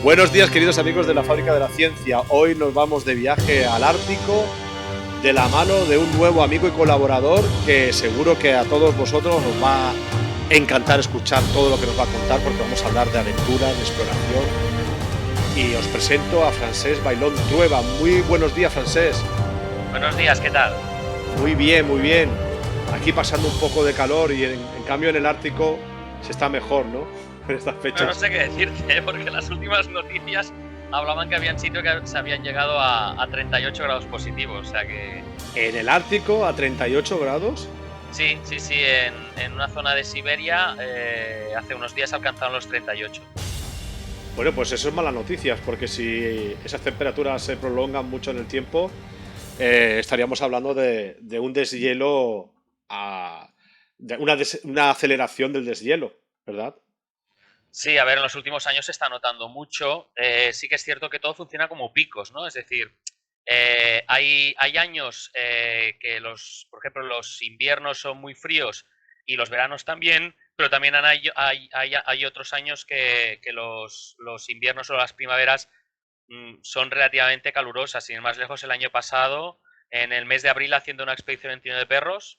Buenos días, queridos amigos de la Fábrica de la Ciencia. Hoy nos vamos de viaje al Ártico de la mano de un nuevo amigo y colaborador que seguro que a todos vosotros nos va a encantar escuchar todo lo que nos va a contar, porque vamos a hablar de aventura, de exploración. Y os presento a Francesc Bailón Trueba. Muy buenos días, Francesc. Buenos días, ¿qué tal? Muy bien, muy bien. Aquí pasando un poco de calor y en cambio en el Ártico se está mejor, ¿no? En estas fechas. No sé qué decirte, porque las últimas noticias hablaban que habían sitio que se habían llegado a 38 grados positivos, o sea que... ¿En el Ártico a 38 grados? Sí, en una zona de Siberia hace unos días alcanzaron los 38. Bueno, pues eso es malas noticias, porque si esas temperaturas se prolongan mucho en el tiempo, estaríamos hablando de un deshielo, de una aceleración del deshielo, ¿verdad? Sí, a ver, en los últimos años se está notando mucho. Sí que es cierto que todo funciona como picos, ¿no? Es decir, hay años por ejemplo, los inviernos son muy fríos y los veranos también, pero también hay otros años que los inviernos o las primaveras son relativamente calurosas. Sin ir más lejos, el año pasado, en el mes de abril, haciendo una expedición en Tino de Perros,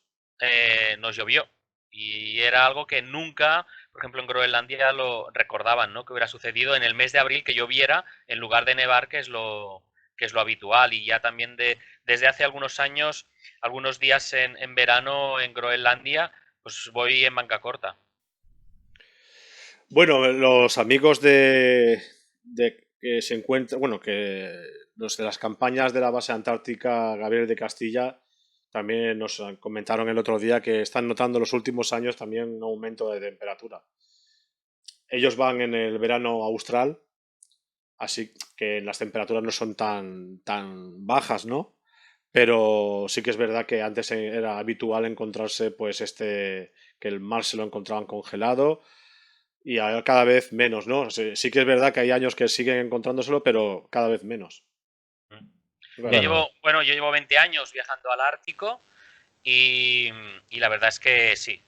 nos llovió. Y era algo que nunca, por ejemplo, en Groenlandia lo recordaban, ¿no? Que hubiera sucedido en el mes de abril que lloviera en lugar de nevar, que es lo habitual. Y ya también desde hace algunos años, algunos días en verano en Groenlandia, pues voy en manga corta. Bueno, los amigos de que se encuentran, bueno, que los de las campañas de la base antártica Gabriel de Castilla también nos comentaron el otro día que están notando en los últimos años también un aumento de temperatura. Ellos van en el verano austral, así que las temperaturas no son tan bajas, ¿no? Pero sí que es verdad que antes era habitual encontrarse, pues, que el mar se lo encontraban congelado y ahora cada vez menos, ¿no? Sí que es verdad que hay años que siguen encontrándoselo, pero cada vez menos. Yo Claro. Claro, llevo 20 años viajando al Ártico. Y, y la verdad es que sí,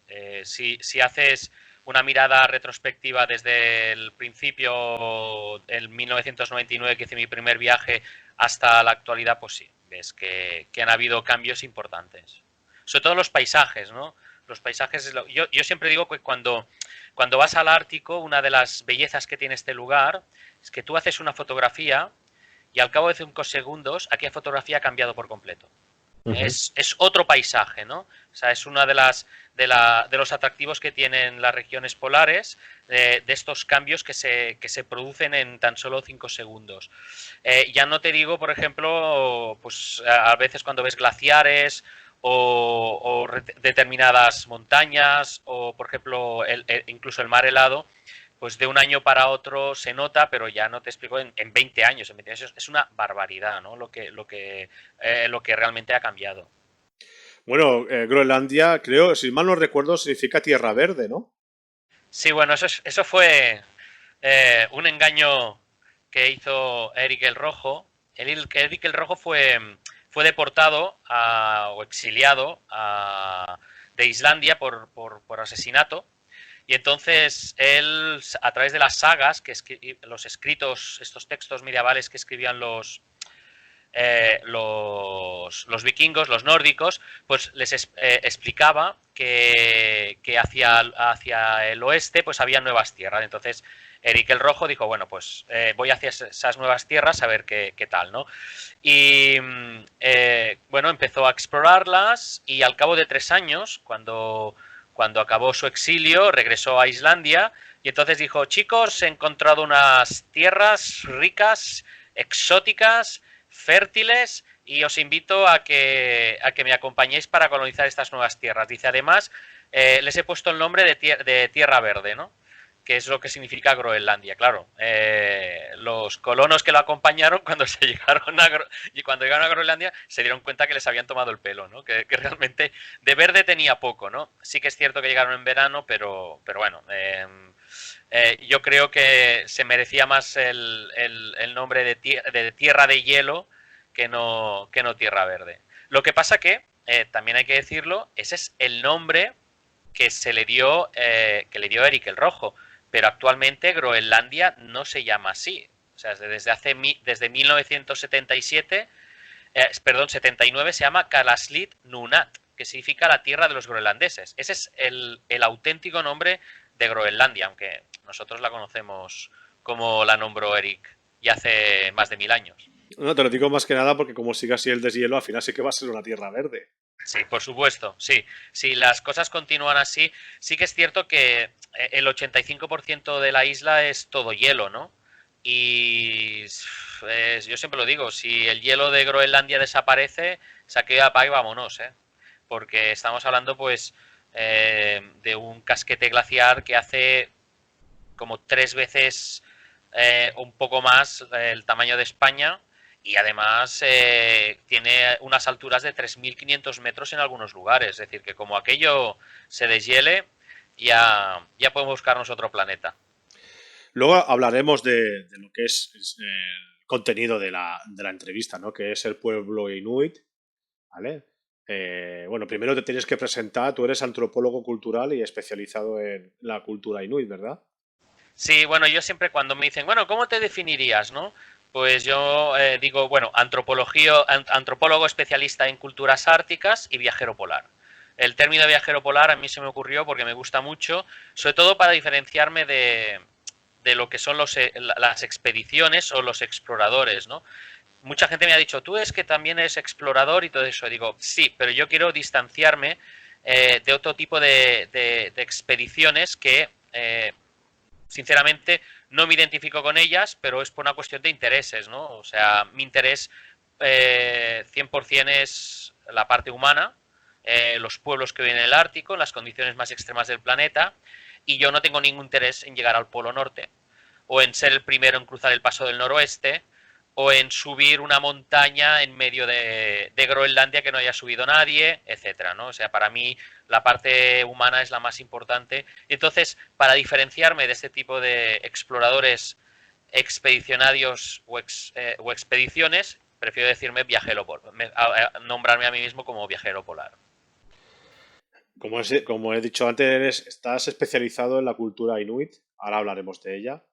si haces una mirada retrospectiva desde el principio, el 1999 que hice mi primer viaje, hasta la actualidad, pues sí, ves que han habido cambios importantes. Sobre todo los paisajes, ¿no? Los paisajes, yo siempre digo que cuando vas al Ártico, una de las bellezas que tiene este lugar es que tú haces una fotografía y al cabo de 5 segundos aquella fotografía ha cambiado por completo. ujú, Es otro paisaje, ¿no? O sea, es una de los atractivos que tienen las regiones polares, de estos cambios que se producen en tan solo 5 segundos. Ya no te digo, por ejemplo, pues a veces cuando ves glaciares o determinadas montañas o, por ejemplo, incluso el mar helado, pues de un año para otro se nota, pero ya no te explico en 20 años. En 20 años es una barbaridad, ¿no? Lo que realmente ha cambiado. Bueno, Groenlandia, creo, si mal no recuerdo, significa tierra verde, ¿no? Sí, bueno, eso fue un engaño que hizo Eric el Rojo. Eric el Rojo fue deportado o exiliado de Islandia por asesinato. Y entonces él, a través de las sagas, los escritos, estos textos medievales que escribían los vikingos, los nórdicos, pues les explicaba que hacia el oeste pues había nuevas tierras. Entonces Eric el Rojo dijo, bueno, pues voy hacia esas nuevas tierras a ver qué tal, ¿no? Y bueno, empezó a explorarlas y al cabo de 3 años, cuando acabó su exilio, regresó a Islandia y entonces dijo, chicos, he encontrado unas tierras ricas, exóticas, fértiles y os invito a que me acompañéis para colonizar estas nuevas tierras. Dice, además, les he puesto el nombre de Tierra Verde, ¿no? Que es lo que significa Groenlandia, claro. Los colonos que lo acompañaron cuando llegaron a Groenlandia se dieron cuenta que les habían tomado el pelo, ¿no? Que realmente de verde tenía poco, ¿no? Sí que es cierto que llegaron en verano, pero bueno, yo creo que se merecía más el nombre de Tierra de Hielo que no Tierra Verde. Lo que pasa que, también hay que decirlo, ese es el nombre que le dio Eric el Rojo, pero actualmente Groenlandia no se llama así. sea, desde 1977, perdón, 79 se llama Kalaslit Nunaat, que significa la tierra de los groenlandeses. Ese es el auténtico nombre de Groenlandia, aunque nosotros la conocemos como la nombró Eric ya hace más de 1000 años. No, te lo digo más que nada porque como siga así el deshielo, al final sí que va a ser una tierra verde. Sí, por supuesto, sí. Si las cosas continúan así, sí que es cierto que el 85% de la isla es todo hielo, ¿no? Y yo siempre lo digo, si el hielo de Groenlandia desaparece, saque a pa' y vámonos, ¿eh? Porque estamos hablando, pues, de un casquete glaciar que hace como 3 veces un poco más el tamaño de España y además tiene unas alturas de 3.500 metros en algunos lugares. Es decir, que como aquello se deshiele, ya podemos buscarnos otro planeta. Luego hablaremos de lo que es el contenido de la entrevista, ¿no? Que es el pueblo inuit, ¿vale? Bueno, primero te tienes que presentar, tú eres antropólogo cultural y especializado en la cultura inuit, ¿verdad? Sí, bueno, yo siempre cuando me dicen, bueno, ¿cómo te definirías, no? Pues yo digo, bueno, antropólogo especialista en culturas árticas y viajero polar. El término viajero polar a mí se me ocurrió porque me gusta mucho, sobre todo para diferenciarme de lo que son las expediciones o los exploradores, ¿no? Mucha gente me ha dicho, tú es que también eres explorador y todo eso. Digo, sí, pero yo quiero distanciarme de otro tipo de expediciones que sinceramente no me identifico con ellas, pero es por una cuestión de intereses, ¿no? O sea, mi interés 100% es la parte humana, los pueblos que viven en el Ártico, en las condiciones más extremas del planeta, y yo no tengo ningún interés en llegar al Polo Norte, o en ser el primero en cruzar el Paso del Noroeste, o en subir una montaña en medio de Groenlandia que no haya subido nadie, etcétera, ¿no? O sea, para mí la parte humana es la más importante. Entonces, para diferenciarme de este tipo de exploradores expedicionarios o expediciones, prefiero decirme viajero nombrarme a mí mismo como viajero polar. Como he dicho antes, estás especializado en la cultura inuit, ahora hablaremos de ella,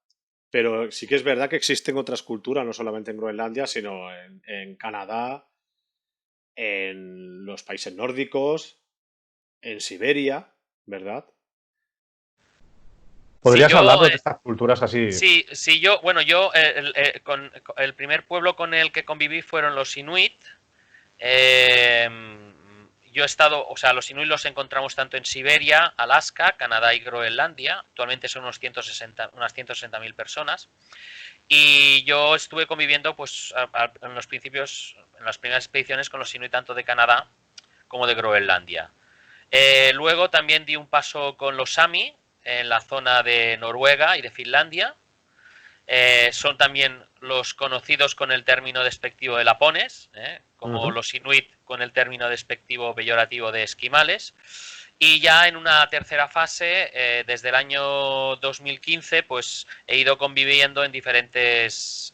pero sí que es verdad que existen otras culturas, no solamente en Groenlandia, sino en Canadá, en los países nórdicos, en Siberia, ¿verdad? Si ¿Podrías yo, hablarnos de estas culturas así? si yo, bueno, yo, con el primer pueblo con el que conviví fueron los Inuit. Eh, yo he estado, o sea, los Inuit los encontramos tanto en Siberia, Alaska, Canadá y Groenlandia. Actualmente son unas 160.000 personas. Y yo estuve conviviendo, pues, en los principios, en las primeras expediciones con los Inuit tanto de Canadá como de Groenlandia. Luego también di un paso con los Sami en la zona de Noruega y de Finlandia. Son también los conocidos con el término despectivo de lapones, como Ujú. los inuit con el término despectivo peyorativo de esquimales. Y ya en una tercera fase, desde el año 2015, pues he ido conviviendo en diferentes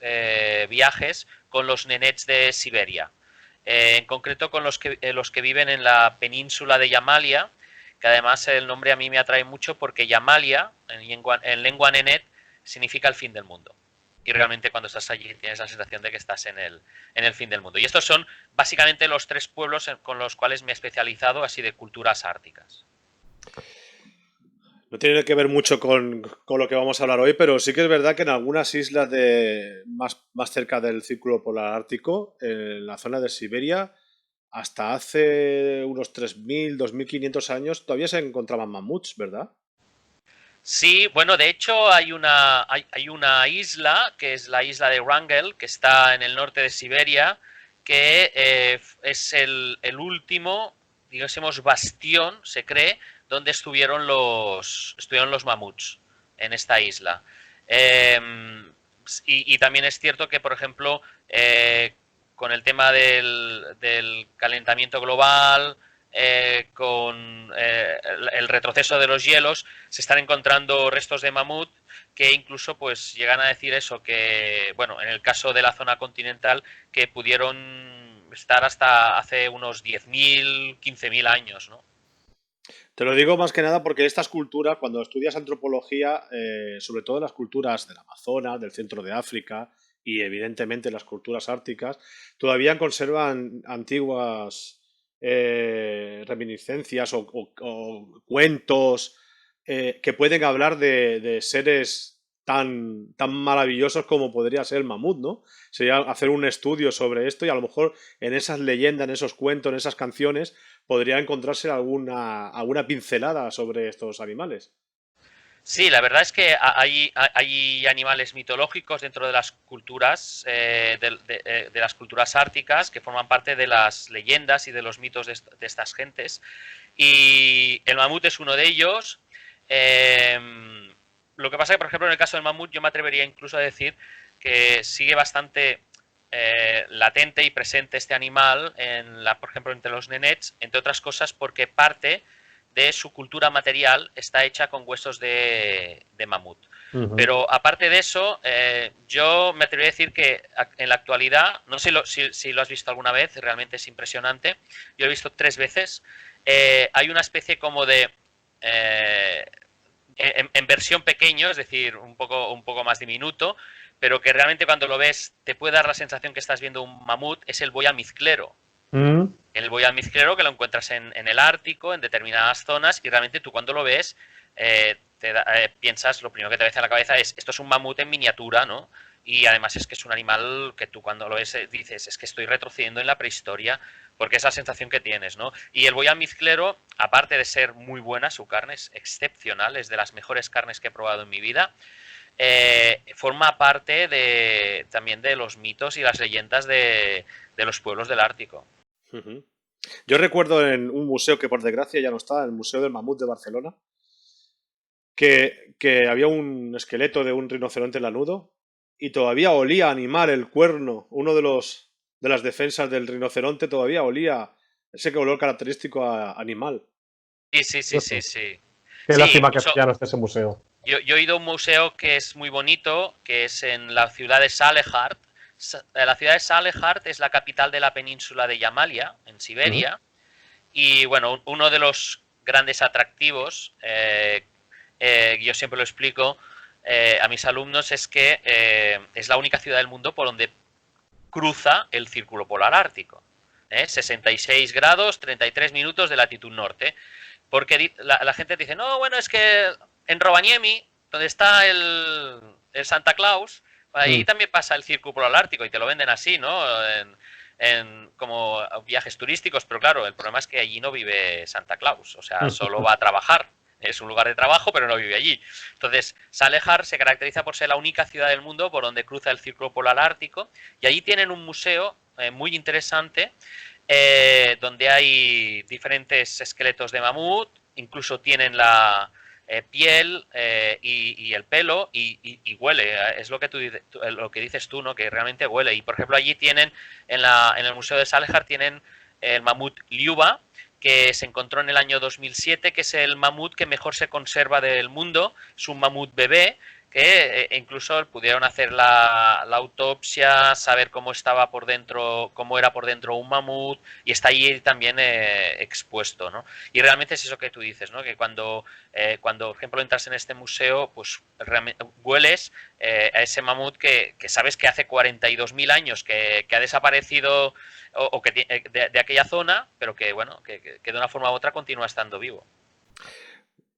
viajes con los nenets de Siberia. En concreto con los que viven en la península de Yamalia, que además el nombre a mí me atrae mucho porque Yamalia, en lengua nenet, significa el fin del mundo. Y realmente cuando estás allí tienes la sensación de que estás en el fin del mundo. Y estos son básicamente los 3 pueblos con los cuales me he especializado así de culturas árticas. No tiene que ver mucho con lo que vamos a hablar hoy, pero sí que es verdad que en algunas islas más cerca del Círculo Polar Ártico, en la zona de Siberia, hasta hace unos 3.000, 2.500 años, todavía se encontraban mamuts, ¿verdad? Sí, bueno, de hecho hay una isla, que es la isla de Wrangel, que está en el norte de Siberia, que es el último, digásemos, bastión, se cree, donde estuvieron los mamuts en esta isla. Eh, y también es cierto que, por ejemplo, con el tema del calentamiento global, con el retroceso de los hielos, se están encontrando restos de mamut que incluso pues llegan a decir eso, que bueno, en el caso de la zona continental, que pudieron estar hasta hace unos 10.000, 15.000 años, ¿no? Te lo digo más que nada porque estas culturas, cuando estudias antropología, sobre todo las culturas del Amazonas, del centro de África, y evidentemente las culturas árticas, todavía conservan antiguas reminiscencias o cuentos que pueden hablar de seres tan maravillosos como podría ser el mamut, ¿no? Sería hacer un estudio sobre esto y a lo mejor en esas leyendas, en esos cuentos, en esas canciones, podría encontrarse alguna pincelada sobre estos animales. Sí, la verdad es que hay animales mitológicos dentro de las culturas, de las culturas árticas, que forman parte de las leyendas y de los mitos de estas gentes. Y el mamut es uno de ellos. Eh, lo que pasa es que, por ejemplo, en el caso del mamut, yo me atrevería incluso a decir que sigue bastante latente y presente este animal, por ejemplo, entre los nenets, entre otras cosas porque parte de su cultura material está hecha con huesos de mamut. Ujú. Pero aparte de eso, yo me atrevería a decir que en la actualidad, no sé si lo has visto alguna vez, realmente es impresionante. Yo lo he visto 3 veces. Hay una especie como de en versión pequeño, es decir, un poco más diminuto, pero que realmente cuando lo ves te puede dar la sensación que estás viendo un mamut, es el boy almizclero. Mm. El boy almizclero que lo encuentras en el Ártico, en determinadas zonas, y realmente tú cuando lo ves piensas, lo primero que te viene a la cabeza es, esto es un mamut en miniatura, ¿no? Y además es que es un animal que tú cuando lo ves dices, es que estoy retrocediendo en la prehistoria, porque es la sensación que tienes, ¿no? Y el boy almizclero, aparte de ser muy buena, su carne es excepcional, es de las mejores carnes que he probado en mi vida, forma parte también de los mitos y las leyendas de los pueblos del Ártico. Ujú. Yo recuerdo en un museo que por desgracia ya no está, el Museo del Mamut de Barcelona, que había un esqueleto de un rinoceronte lanudo y todavía olía a animal el cuerno, uno de las defensas del rinoceronte todavía olía ese olor característico a animal. Sí, sí, sí, sí, Cierto. sí. Qué Sí, lástima que incluso ya no esté ese museo. yo he ido a un museo que es muy bonito, que es en la ciudad de Salehard. La ciudad de Salehard es la capital de la península de Yamalia, en Ujú. Siberia. Y bueno, uno de los grandes atractivos, yo siempre lo explico a mis alumnos, es que es la única ciudad del mundo por donde cruza el círculo polar ártico. 66 grados, 33 minutos de latitud norte. Porque la gente dice, no, bueno, es que en Rovaniemi, donde está el Santa Claus, ahí Mm. también pasa el círculo polar ártico y te lo venden así, ¿no? Como viajes turísticos, pero claro, el problema es que allí no vive Santa Claus, o sea, solo va a trabajar. Es un lugar de trabajo, pero no vive allí. Entonces, Salejar se caracteriza por ser la única ciudad del mundo por donde cruza el círculo polar ártico y allí tienen un museo muy interesante donde hay diferentes esqueletos de mamut, incluso tienen la piel y el pelo y huele, es lo que lo que dices tú, ¿no? Que realmente huele. Y por ejemplo allí tienen, en el Museo de Salejar tienen el mamut Liuba, que se encontró en el año 2007, que es el mamut que mejor se conserva del mundo, es un mamut bebé, que incluso pudieron hacer la autopsia, saber cómo estaba por dentro, cómo era por dentro un mamut, y está ahí también expuesto, ¿no? Y realmente es eso que tú dices, ¿no? Que cuando, por ejemplo, entras en este museo, pues hueles a ese mamut que sabes que hace 42.000 años que ha desaparecido o que de aquella zona, pero que, bueno, que de una forma u otra continúa estando vivo.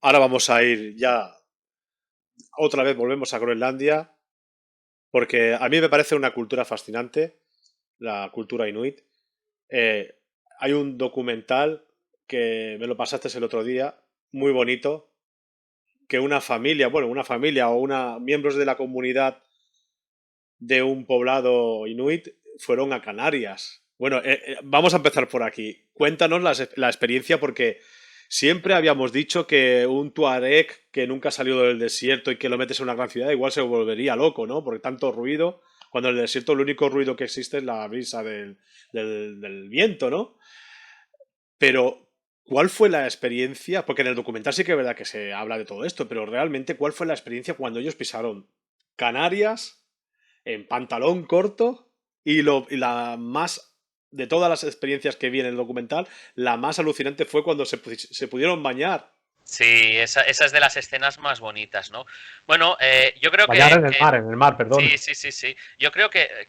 Ahora vamos a ir ya, otra vez volvemos a Groenlandia, porque a mí me parece una cultura fascinante, la cultura inuit. Eh, Hay un documental que me lo pasaste el otro día, muy bonito, que una familia o miembros de la comunidad de un poblado inuit fueron a Canarias. Bueno, vamos a empezar por aquí. Cuéntanos la experiencia porque siempre habíamos dicho que un tuareg que nunca ha salido del desierto y que lo metes en una gran ciudad igual se volvería loco, ¿no? Porque tanto ruido, cuando en el desierto el único ruido que existe es la brisa del viento, ¿no? Pero, ¿cuál fue la experiencia? Porque en el documental sí que es verdad que se habla de todo esto, pero realmente, ¿cuál fue la experiencia cuando ellos pisaron Canarias en pantalón corto y la más, de todas las experiencias que vi en el documental, la más alucinante fue cuando se pudieron bañar? Sí, esa es de las escenas más bonitas, ¿no? Bueno, yo creo Bañar en el mar, perdón. sí, sí, sí, sí. Yo creo que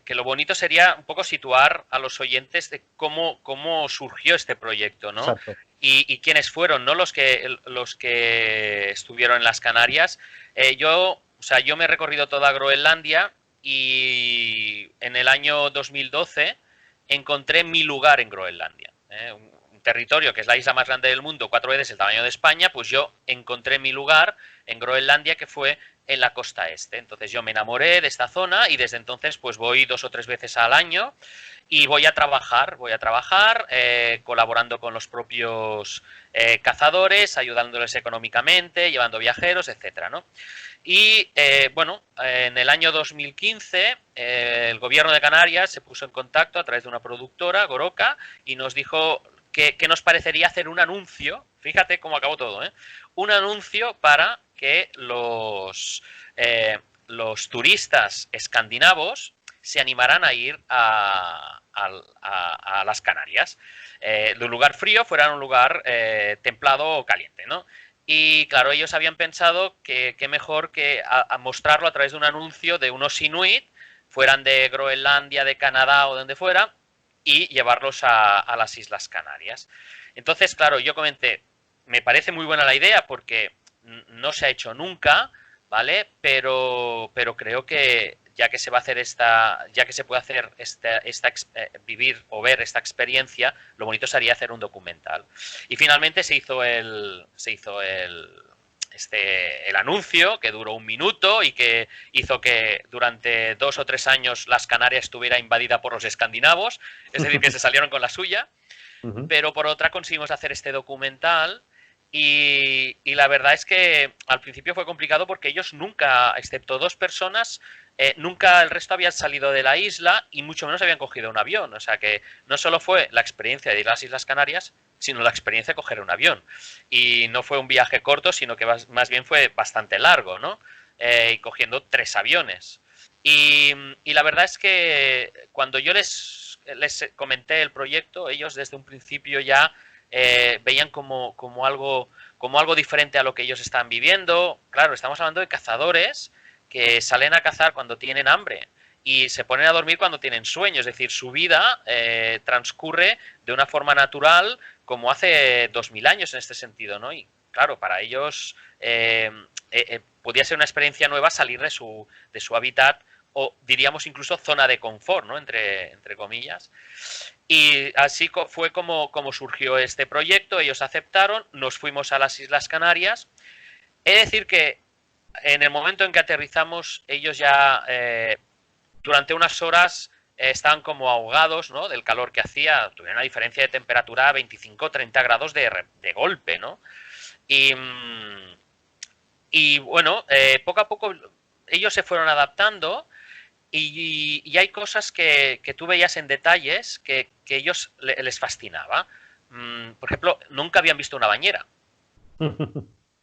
lo bonito sería un poco situar a los oyentes de cómo surgió este proyecto, ¿no? Exacto. Y quiénes fueron, ¿no? Los que estuvieron en las Canarias. O sea, yo me he recorrido toda Groenlandia y en el año 2012 encontré mi lugar en Groenlandia. Un territorio que es la isla más grande del mundo, 4 veces el tamaño de España, pues yo encontré mi lugar en Groenlandia, que fue en la costa este. Entonces yo me enamoré de esta zona y desde entonces pues voy 2 o 3 veces al año y voy a trabajar colaborando con los propios cazadores, ayudándoles económicamente, llevando viajeros, etcétera, ¿no? Y bueno, en el año 2015 el gobierno de Canarias se puso en contacto a través de una productora, Goroca, y nos dijo que nos parecería hacer un anuncio, fíjate cómo acabó todo, ¿eh? Un anuncio para que los turistas escandinavos se animaran a ir a las Canarias. De un lugar frío fuera un lugar templado o caliente, ¿no? Y claro, ellos habían pensado que mejor que a mostrarlo a través de un anuncio de unos inuit, fueran de Groenlandia, de Canadá o de donde fuera, y llevarlos a las Islas Canarias. Entonces, claro, yo comenté, me parece muy buena la idea porque no se ha hecho nunca, ¿vale? Pero creo que ya que se va a hacer ya que se puede hacer vivir o ver esta experiencia, lo bonito sería hacer un documental. Y finalmente se hizo el anuncio, que duró 1 minuto y que hizo que durante 2 o 3 años las Canarias estuviera invadida por los escandinavos, es decir, que se salieron con la suya, pero por otra conseguimos hacer este documental y la verdad es que al principio fue complicado porque ellos nunca, excepto 2 personas, nunca el resto habían salido de la isla y mucho menos habían cogido un avión. O sea que no solo fue la experiencia de ir a las Islas Canarias, sino la experiencia de coger un avión. Y no fue un viaje corto, sino que más bien fue bastante largo, ¿no? Y cogiendo 3 aviones. Y la verdad es que cuando yo les comenté el proyecto, ellos desde un principio ya veían como algo diferente a lo que ellos estaban viviendo. Claro, estamos hablando de cazadores que salen a cazar cuando tienen hambre y se ponen a dormir cuando tienen sueño, es decir, su vida transcurre de una forma natural como hace 2000 años en este sentido, ¿no? Y claro, para ellos podía ser una experiencia nueva salir de su hábitat o diríamos incluso zona de confort, ¿no? Entre comillas. Y así fue como surgió este proyecto, ellos aceptaron, nos fuimos a las Islas Canarias. He de decir que en el momento en que aterrizamos, ellos ya durante unas horas estaban como ahogados, ¿no? Del calor que hacía, tuvieron una diferencia de temperatura a 25-30 grados de golpe, ¿no? Y, y bueno, poco a poco ellos se fueron adaptando y hay cosas que tú veías en detalles que ellos les fascinaba. Por ejemplo, nunca habían visto una bañera.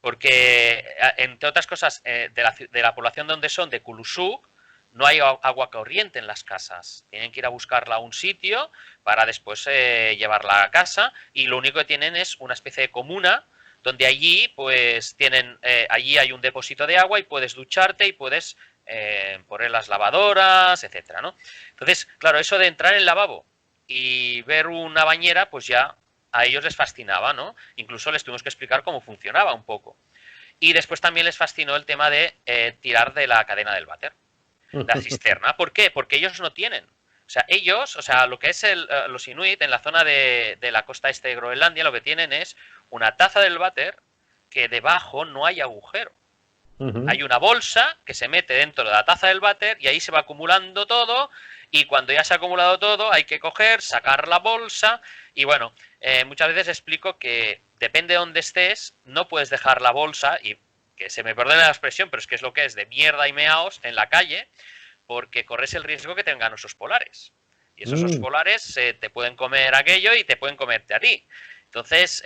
Porque, entre otras cosas, de la población donde son, de Kulusuk, no hay agua corriente en las casas. Tienen que ir a buscarla a un sitio para después llevarla a casa y lo único que tienen es una especie de comuna donde allí pues allí hay un depósito de agua y puedes ducharte y puedes poner las lavadoras, etcétera, ¿no? Entonces, claro, eso de entrar en el lavabo y ver una bañera, pues ya a ellos les fascinaba, ¿no? Incluso les tuvimos que explicar cómo funcionaba un poco. Y después también les fascinó el tema de tirar de la cadena del váter, la cisterna. ¿Por qué? Porque ellos no tienen. O sea, lo que es los inuit en la zona de la costa este de Groenlandia, lo que tienen es una taza del váter que debajo no hay agujero. Hay una bolsa que se mete dentro de la taza del váter y ahí se va acumulando todo y cuando ya se ha acumulado todo hay que coger, sacar la bolsa y bueno, muchas veces explico que depende de dónde estés, no puedes dejar la bolsa y que se me perdone la expresión, pero es que es lo que es de mierda y meaos en la calle porque corres el riesgo que tengan osos polares. Y esos osos polares te pueden comer aquello y te pueden comerte a ti. Entonces,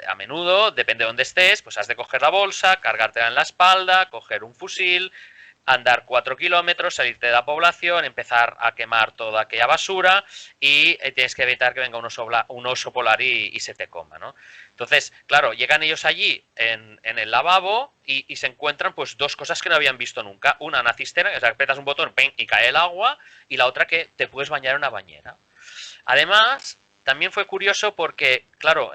a menudo, depende de dónde estés, pues has de coger la bolsa, cargártela en la espalda, coger un fusil, andar 4 kilómetros, salirte de la población, empezar a quemar toda aquella basura y tienes que evitar que venga un oso polar y se te coma, ¿no? Entonces, claro, llegan ellos allí en el lavabo y se encuentran pues dos cosas que no habían visto nunca. Una cisterna, que apretas un botón ¡ping! Y cae el agua, y la otra que te puedes bañar en una bañera. Además, también fue curioso porque, claro,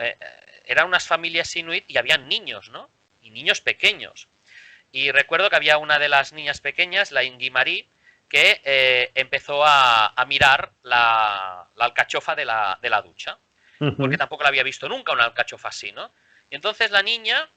eran unas familias inuit y habían niños, ¿no? Y niños pequeños. Y recuerdo que había una de las niñas pequeñas, la Ingi Marie, que empezó a mirar la alcachofa de la ducha, porque tampoco la había visto nunca una alcachofa así, ¿no? Y entonces la niña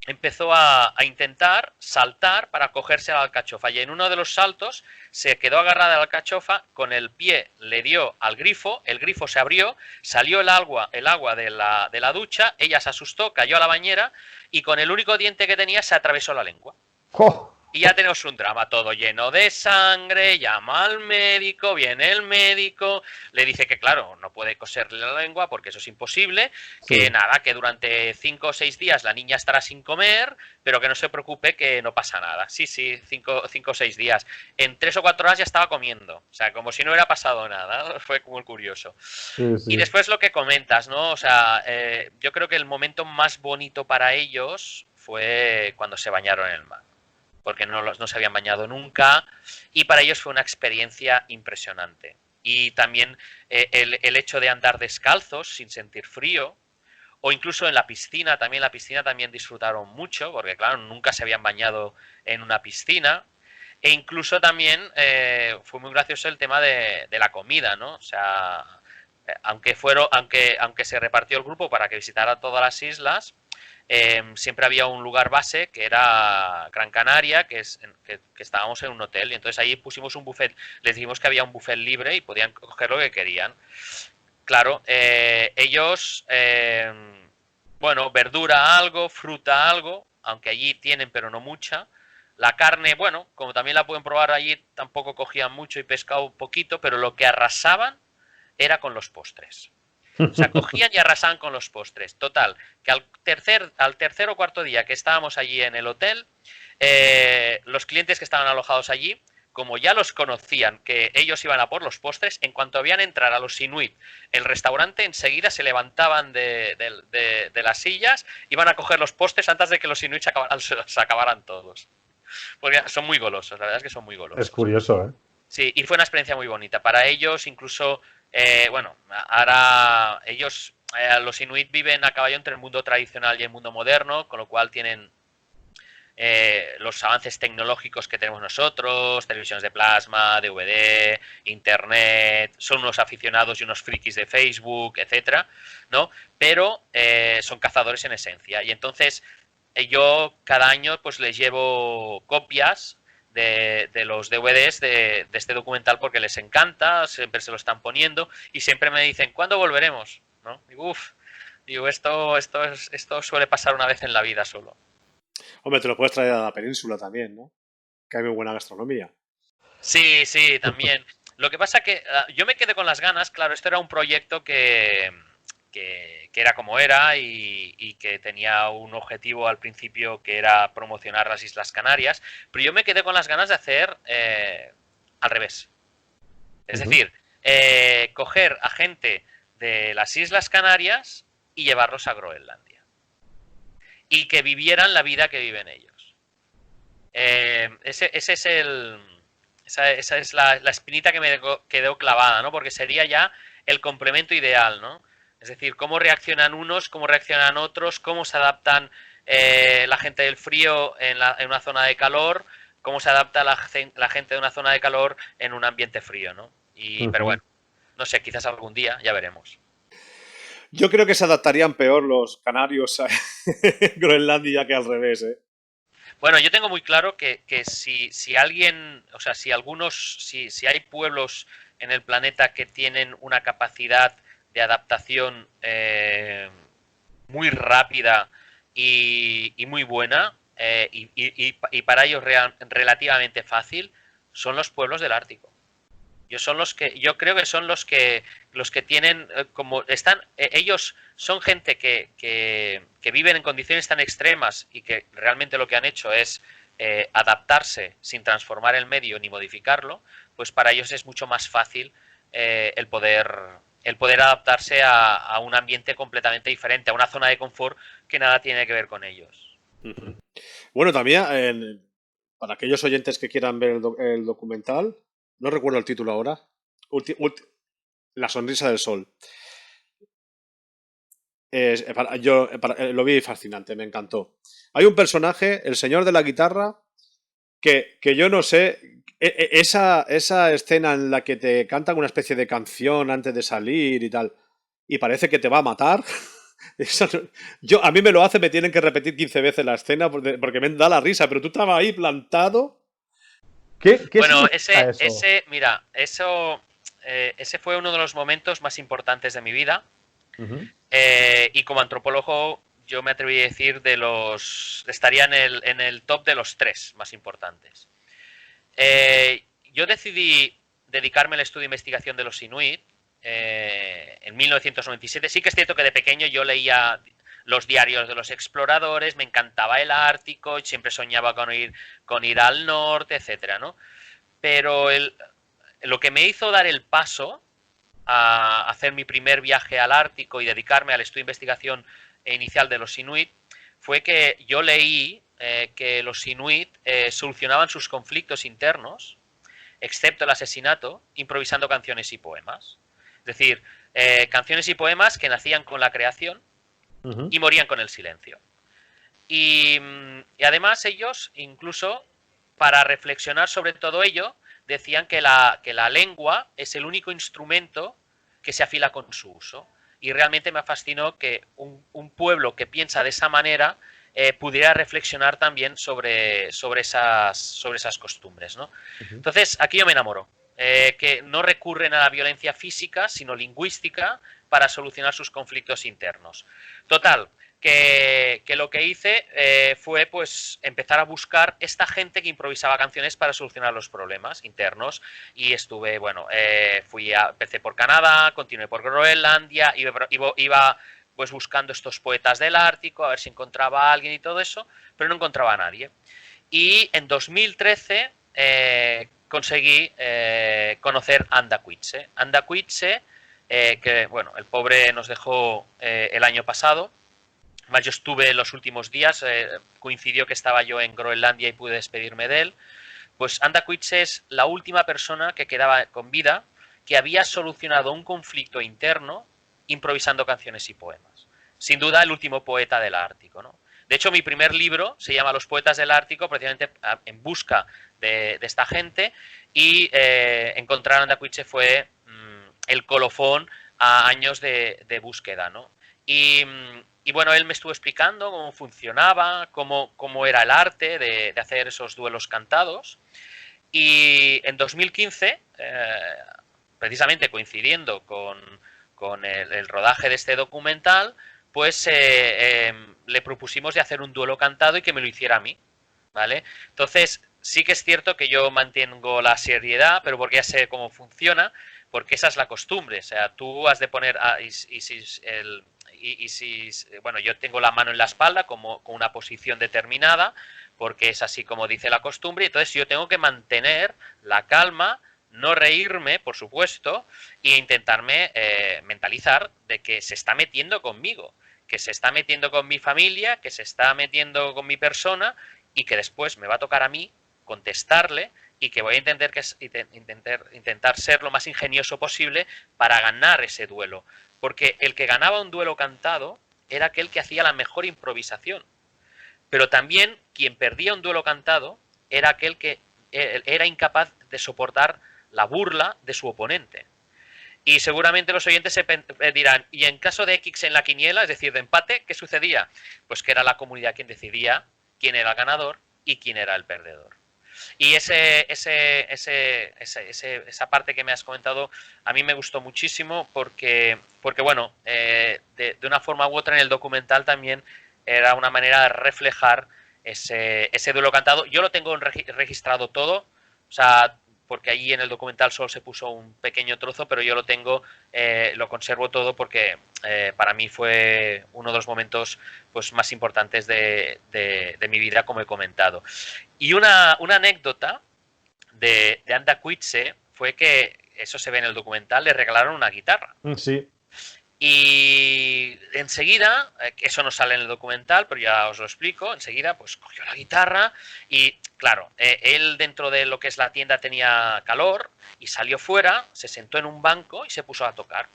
empezó a intentar saltar para cogerse a la alcachofa, y en uno de los saltos se quedó agarrada a la alcachofa, con el pie le dio al grifo, el grifo se abrió, salió el agua de la ducha, ella se asustó, cayó a la bañera y con el único diente que tenía se atravesó la lengua. ¡Oh! Y ya tenemos un drama todo lleno de sangre, llama al médico, viene el médico, le dice que claro, no puede coserle la lengua porque eso es imposible, que Sí. nada, que durante 5 o 6 días la niña estará sin comer, pero que no se preocupe, que no pasa nada. Sí, 5 o 6 días. En 3 o 4 horas ya estaba comiendo, o sea, como si no hubiera pasado nada, fue muy curioso. Sí, Y sí. después lo que comentas, ¿no? O sea, yo creo que el momento más bonito para ellos fue cuando se bañaron en el mar, porque no se habían bañado nunca, y para ellos fue una experiencia impresionante. Y también el hecho de andar descalzos sin sentir frío, o incluso en la piscina también disfrutaron mucho, porque claro, nunca se habían bañado en una piscina. E incluso también fue muy gracioso el tema de la comida, ¿no? O sea, aunque se repartió el grupo para que visitara todas las islas, siempre había un lugar base que era Gran Canaria, que estábamos en un hotel, y entonces ahí pusimos un buffet, les dijimos que había un buffet libre y podían coger lo que querían. Claro, ellos, bueno, verdura algo, fruta algo, aunque allí tienen pero no mucha. La carne, bueno, como también la pueden probar allí, tampoco cogían mucho, y pescado poquito, pero lo que arrasaban era con los postres. O sea, cogían y arrasaban con los postres. Total, que al tercer o cuarto día que estábamos allí en el hotel, los clientes que estaban alojados allí, como ya los conocían, que ellos iban a por los postres, en cuanto veían entrar a los inuit el restaurante, enseguida se levantaban de las sillas, iban a coger los postres antes de que los inuit se acabaran todos. Porque son muy golosos, la verdad es que son muy Es golosos. curioso, ¿eh? Sí, y fue una experiencia muy bonita. Para ellos, incluso, bueno, ahora ellos, los inuit viven a caballo entre el mundo tradicional y el mundo moderno, con lo cual tienen los avances tecnológicos que tenemos nosotros, televisiones de plasma, DVD, internet, son unos aficionados y unos frikis de Facebook, etcétera, ¿no? Pero son cazadores en esencia. Y entonces yo cada año pues les llevo copias de los DVDs de este documental porque les encanta, siempre se lo están poniendo y siempre me dicen, ¿cuándo volveremos? ¿No? Digo, digo, esto suele pasar una vez en la vida solo. Hombre, te lo puedes traer a la península también, ¿no? Que hay muy buena gastronomía. Sí, sí, también. Lo que pasa que yo me quedé con las ganas, claro, esto era un proyecto que era como era y que tenía un objetivo al principio que era promocionar las Islas Canarias, pero yo me quedé con las ganas de hacer al revés. Es decir, coger a gente de las Islas Canarias y llevarlos a Groenlandia. Y que vivieran la vida que viven ellos. Ese es esa es la espinita que me quedó clavada, ¿no? Porque sería ya el complemento ideal, ¿no? Es decir, cómo reaccionan unos, cómo reaccionan otros, cómo se adaptan la gente del frío en una zona de calor, cómo se adapta la gente de una zona de calor en un ambiente frío, ¿no? Pero bueno, no sé, quizás algún día, ya veremos. Yo creo que se adaptarían peor los canarios a Groenlandia que al revés, ¿eh? Bueno, yo tengo muy claro que si alguien, o sea, si hay pueblos en el planeta que tienen una capacidad de adaptación muy rápida y muy buena, y para ellos relativamente fácil, son los pueblos del Ártico. Yo creo que son los que tienen ellos son gente que viven en condiciones tan extremas y que realmente lo que han hecho es adaptarse sin transformar el medio ni modificarlo, pues para ellos es mucho más fácil el poder adaptarse a un ambiente completamente diferente, a una zona de confort que nada tiene que ver con ellos. Bueno, también, para aquellos oyentes que quieran ver el documental, no recuerdo el título ahora, La sonrisa del sol. Lo vi fascinante, me encantó. Hay un personaje, el señor de la guitarra, que yo no sé, esa escena en la que te cantan una especie de canción antes de salir y tal, y parece que te va a matar. A mí me lo hace, me tienen que repetir 15 veces la escena porque me da la risa, pero tú estabas ahí plantado. ¿Qué Bueno, significa eso? mira, ese fue uno de los momentos más importantes de mi vida. Y como antropólogo, yo me atreví a decir estaría en el top de los 3 más importantes. Yo decidí dedicarme al estudio de investigación de los Inuit en 1997. Sí que es cierto que de pequeño yo leía los diarios de los exploradores, me encantaba el Ártico, siempre soñaba con ir al norte, etcétera, ¿no? Pero lo que me hizo dar el paso a hacer mi primer viaje al Ártico y dedicarme al estudio de investigación inicial de los Inuit fue que yo leí que los Inuit solucionaban sus conflictos internos, excepto el asesinato, improvisando canciones y poemas. Es decir, canciones y poemas que nacían con la creación y morían con el silencio. Y además ellos, incluso para reflexionar sobre todo ello, decían que la lengua es el único instrumento que se afila con su uso. Y realmente me fascinó que un pueblo que piensa de esa manera pudiera reflexionar también sobre esas costumbres, ¿no? Entonces, aquí yo me enamoro. Que no recurren a la violencia física, sino lingüística, para solucionar sus conflictos internos. Total, que lo que hice fue pues empezar a buscar esta gente que improvisaba canciones para solucionar los problemas internos y estuve, bueno, empecé por Canadá, continué por Groenlandia, iba pues buscando estos poetas del Ártico, a ver si encontraba a alguien y todo eso, pero no encontraba a nadie. Y en 2013 conseguí conocer a Anda Coetzee. Anda Coetzee, que bueno, el pobre nos dejó el año pasado. Además, yo estuve los últimos días, coincidió que estaba yo en Groenlandia y pude despedirme de él. Pues Anda Coetzee es la última persona que quedaba con vida que había solucionado un conflicto interno improvisando canciones y poemas. Sin duda el último poeta del Ártico, ¿no? De hecho, mi primer libro se llama Los poetas del Ártico, precisamente en busca de esta gente, y encontrar a Anda Coetzee fue el colofón a años de búsqueda, ¿no? Y bueno, él me estuvo explicando cómo funcionaba, cómo era el arte de hacer esos duelos cantados. Y en 2015, precisamente coincidiendo con el rodaje de este documental, pues le propusimos de hacer un duelo cantado y que me lo hiciera a mí, ¿vale? Entonces, sí que es cierto que yo mantengo la seriedad, pero porque ya sé cómo funciona, porque esa es la costumbre. O sea, tú has de poner... bueno, yo tengo la mano en la espalda como con una posición determinada, porque es así como dice la costumbre, entonces yo tengo que mantener la calma, no reírme, por supuesto, e intentarme mentalizar de que se está metiendo conmigo, que se está metiendo con mi familia, que se está metiendo con mi persona y que después me va a tocar a mí contestarle y que voy a intentar ser lo más ingenioso posible para ganar ese duelo. Porque el que ganaba un duelo cantado era aquel que hacía la mejor improvisación. Pero también quien perdía un duelo cantado era aquel que era incapaz de soportar la burla de su oponente. Y seguramente los oyentes se dirán, ¿y en caso de X en la quiniela, es decir, de empate, qué sucedía? Pues que era la comunidad quien decidía quién era el ganador y quién era el perdedor. Y esa parte que me has comentado a mí me gustó muchísimo porque bueno, de una forma u otra en el documental también era una manera de reflejar ese duelo cantado. Yo lo tengo registrado todo, o sea, porque allí en el documental solo se puso un pequeño trozo, pero yo lo tengo, lo conservo todo porque para mí fue uno de los momentos pues más importantes de mi vida, como he comentado. Y una anécdota de Anda Quitze fue que, eso se ve en el documental, le regalaron una guitarra. Sí. Y enseguida, eso no sale en el documental, pero ya os lo explico, enseguida pues cogió la guitarra y claro, él dentro de lo que es la tienda tenía calor y salió fuera, se sentó en un banco y se puso a tocar.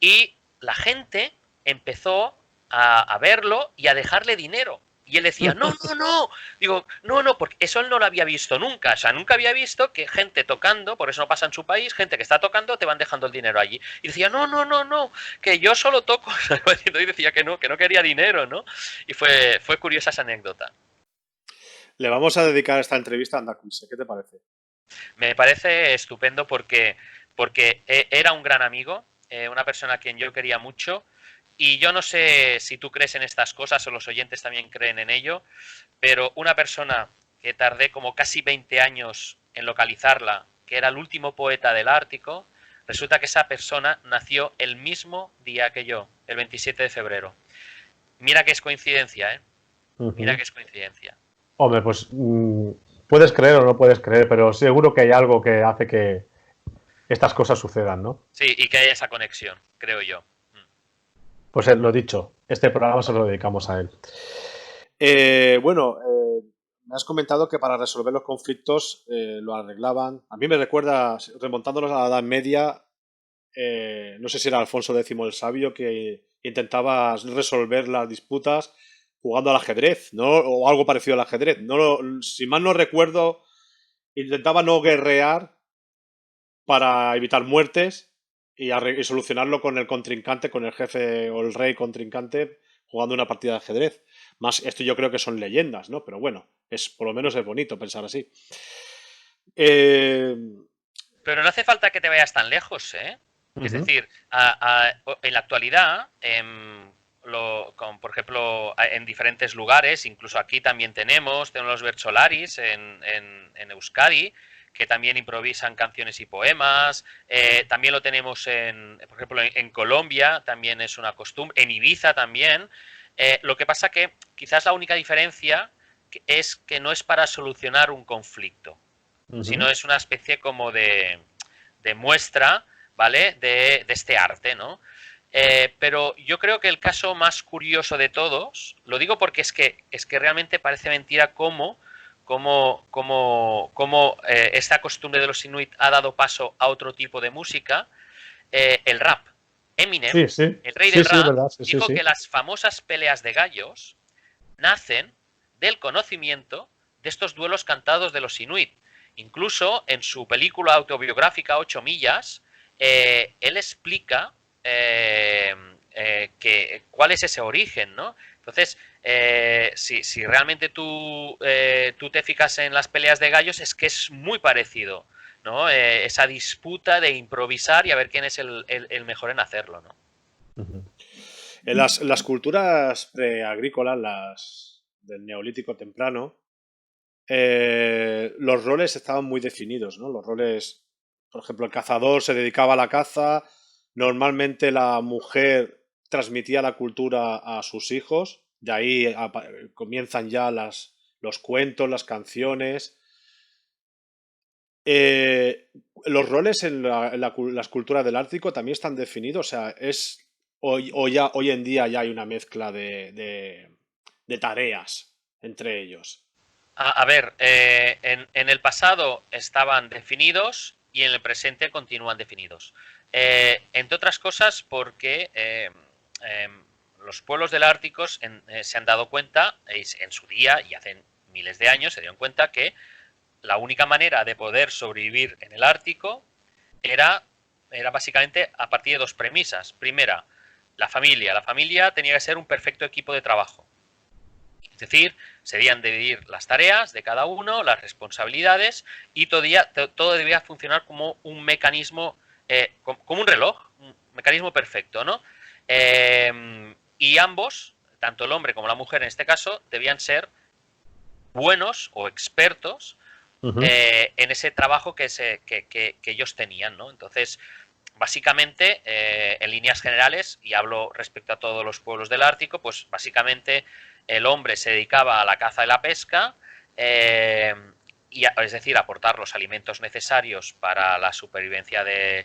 Y la gente empezó a verlo y a dejarle dinero. Y él decía, no, no, no. Digo, no, no, porque eso él no lo había visto nunca. O sea, nunca había visto que gente tocando, por eso no pasa en su país, gente que está tocando, te van dejando el dinero allí. Y decía, no, no, no, no, que yo solo toco. Y decía que no quería dinero, ¿no? Y fue curiosa esa anécdota. Le vamos a dedicar esta entrevista a Anda Quitze. ¿Qué te parece? Me parece estupendo porque era un gran amigo, una persona a quien yo quería mucho. Y yo no sé si tú crees en estas cosas o los oyentes también creen en ello, pero una persona que tardé como casi 20 años en localizarla, que era el último poeta del Ártico, resulta que esa persona nació el mismo día que yo, el 27 de febrero. Mira que es coincidencia, ¿eh? Mira que es coincidencia. Hombre, pues puedes creer o no puedes creer, pero seguro que hay algo que hace que estas cosas sucedan, ¿no? Sí, y que haya esa conexión, creo yo. Pues lo dicho, este programa se lo dedicamos a él. Me has comentado que para resolver los conflictos lo arreglaban. A mí me recuerda, remontándonos a la Edad Media, no sé si era Alfonso X el Sabio, que intentaba resolver las disputas jugando al ajedrez, ¿no? O algo parecido al ajedrez. Si mal no recuerdo, intentaba no guerrear para evitar muertes y solucionarlo con el contrincante, con el jefe o el rey contrincante, jugando una partida de ajedrez. Más, esto yo creo que son leyendas, ¿no? Pero bueno, por lo menos es bonito pensar así. Pero no hace falta que te vayas tan lejos, ¿eh? Es decir, en la actualidad, por ejemplo, en diferentes lugares, incluso aquí también tenemos los Bercholaris en Euskadi, que también improvisan canciones y poemas. También lo tenemos, por ejemplo, en Colombia, también es una costumbre. En Ibiza también. Lo que pasa que quizás la única diferencia es que no es para solucionar un conflicto, sino es una especie como de muestra, ¿vale? De este arte, ¿no? Pero yo creo que el caso más curioso de todos, lo digo porque es que realmente parece mentira cómo esta costumbre de los inuit ha dado paso a otro tipo de música, el rap. Eminem, el rey del rap, dijo que las famosas peleas de gallos nacen del conocimiento de estos duelos cantados de los inuit. Incluso en su película autobiográfica 8 millas, él explica cuál es ese origen, ¿no? Entonces, si realmente tú te fijas en las peleas de gallos, es que es muy parecido, ¿no? Esa disputa de improvisar y a ver quién es el mejor en hacerlo, ¿no? En las culturas preagrícolas, las del Neolítico temprano, los roles estaban muy definidos, ¿no? Los roles, por ejemplo, el cazador se dedicaba a la caza, normalmente la mujer transmitía la cultura a sus hijos, de ahí comienzan ya los cuentos, las canciones. Los roles en las culturas del Ártico también están definidos, o sea, hoy en día ya hay una mezcla de tareas entre ellos. A ver, en el pasado estaban definidos y en el presente continúan definidos. Entre otras cosas porque los pueblos del Ártico se han dado cuenta, en su día y hace miles de años, se dieron cuenta que la única manera de poder sobrevivir en el Ártico era básicamente a partir de dos premisas. Primera, la familia. La familia tenía que ser un perfecto equipo de trabajo. Es decir, se debían dividir las tareas de cada uno, las responsabilidades, y todo debía funcionar como un mecanismo, como un reloj, un mecanismo perfecto, ¿no? Y ambos, tanto el hombre como la mujer en este caso, debían ser buenos o expertos Ujú. en ese trabajo que ellos tenían, ¿no? Entonces, básicamente, en líneas generales, y hablo respecto a todos los pueblos del Ártico, pues básicamente el hombre se dedicaba a la caza y la pesca, eh, es decir, aportar los alimentos necesarios para la supervivencia de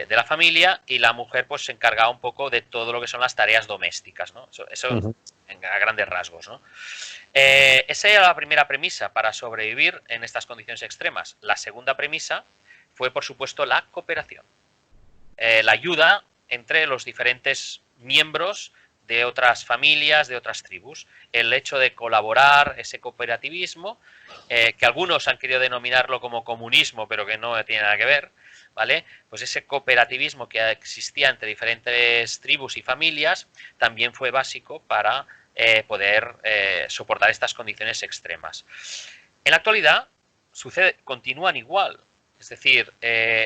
la familia, y la mujer pues se encargaba un poco de todo lo que son las tareas domésticas, ¿no? Eso Ujú. a grandes rasgos, ¿no? Esa era la primera premisa para sobrevivir en estas condiciones extremas. La segunda premisa fue, por supuesto, la cooperación. La ayuda entre los diferentes miembros de otras familias, de otras tribus. El hecho de colaborar, ese cooperativismo, que algunos han querido denominarlo como comunismo, pero que no tiene nada que ver, ¿vale? Pues ese cooperativismo que existía entre diferentes tribus y familias también fue básico para poder soportar estas condiciones extremas. En la actualidad continúan igual. Es decir,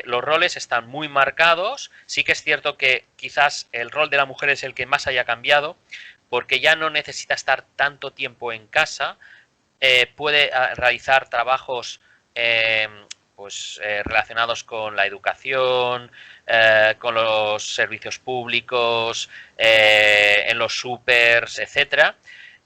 los roles están muy marcados. Sí que es cierto que quizás el rol de la mujer es el que más haya cambiado, porque ya no necesita estar tanto tiempo en casa, puede realizar trabajos relacionados con la educación, con los servicios públicos, en los supers, etcétera.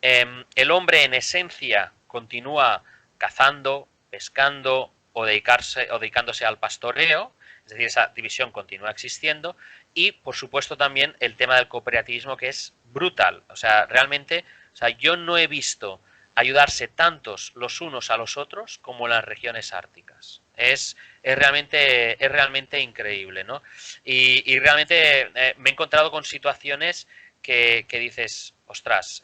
El hombre en esencia continúa cazando, pescando o dedicándose al pastoreo, es decir, esa división continúa existiendo, y por supuesto también el tema del cooperativismo, que es brutal. O sea, realmente, o sea, yo no he visto ayudarse tantos los unos a los otros como en las regiones árticas. Es realmente increíble, ¿no? Y realmente me he encontrado con situaciones que dices, ostras,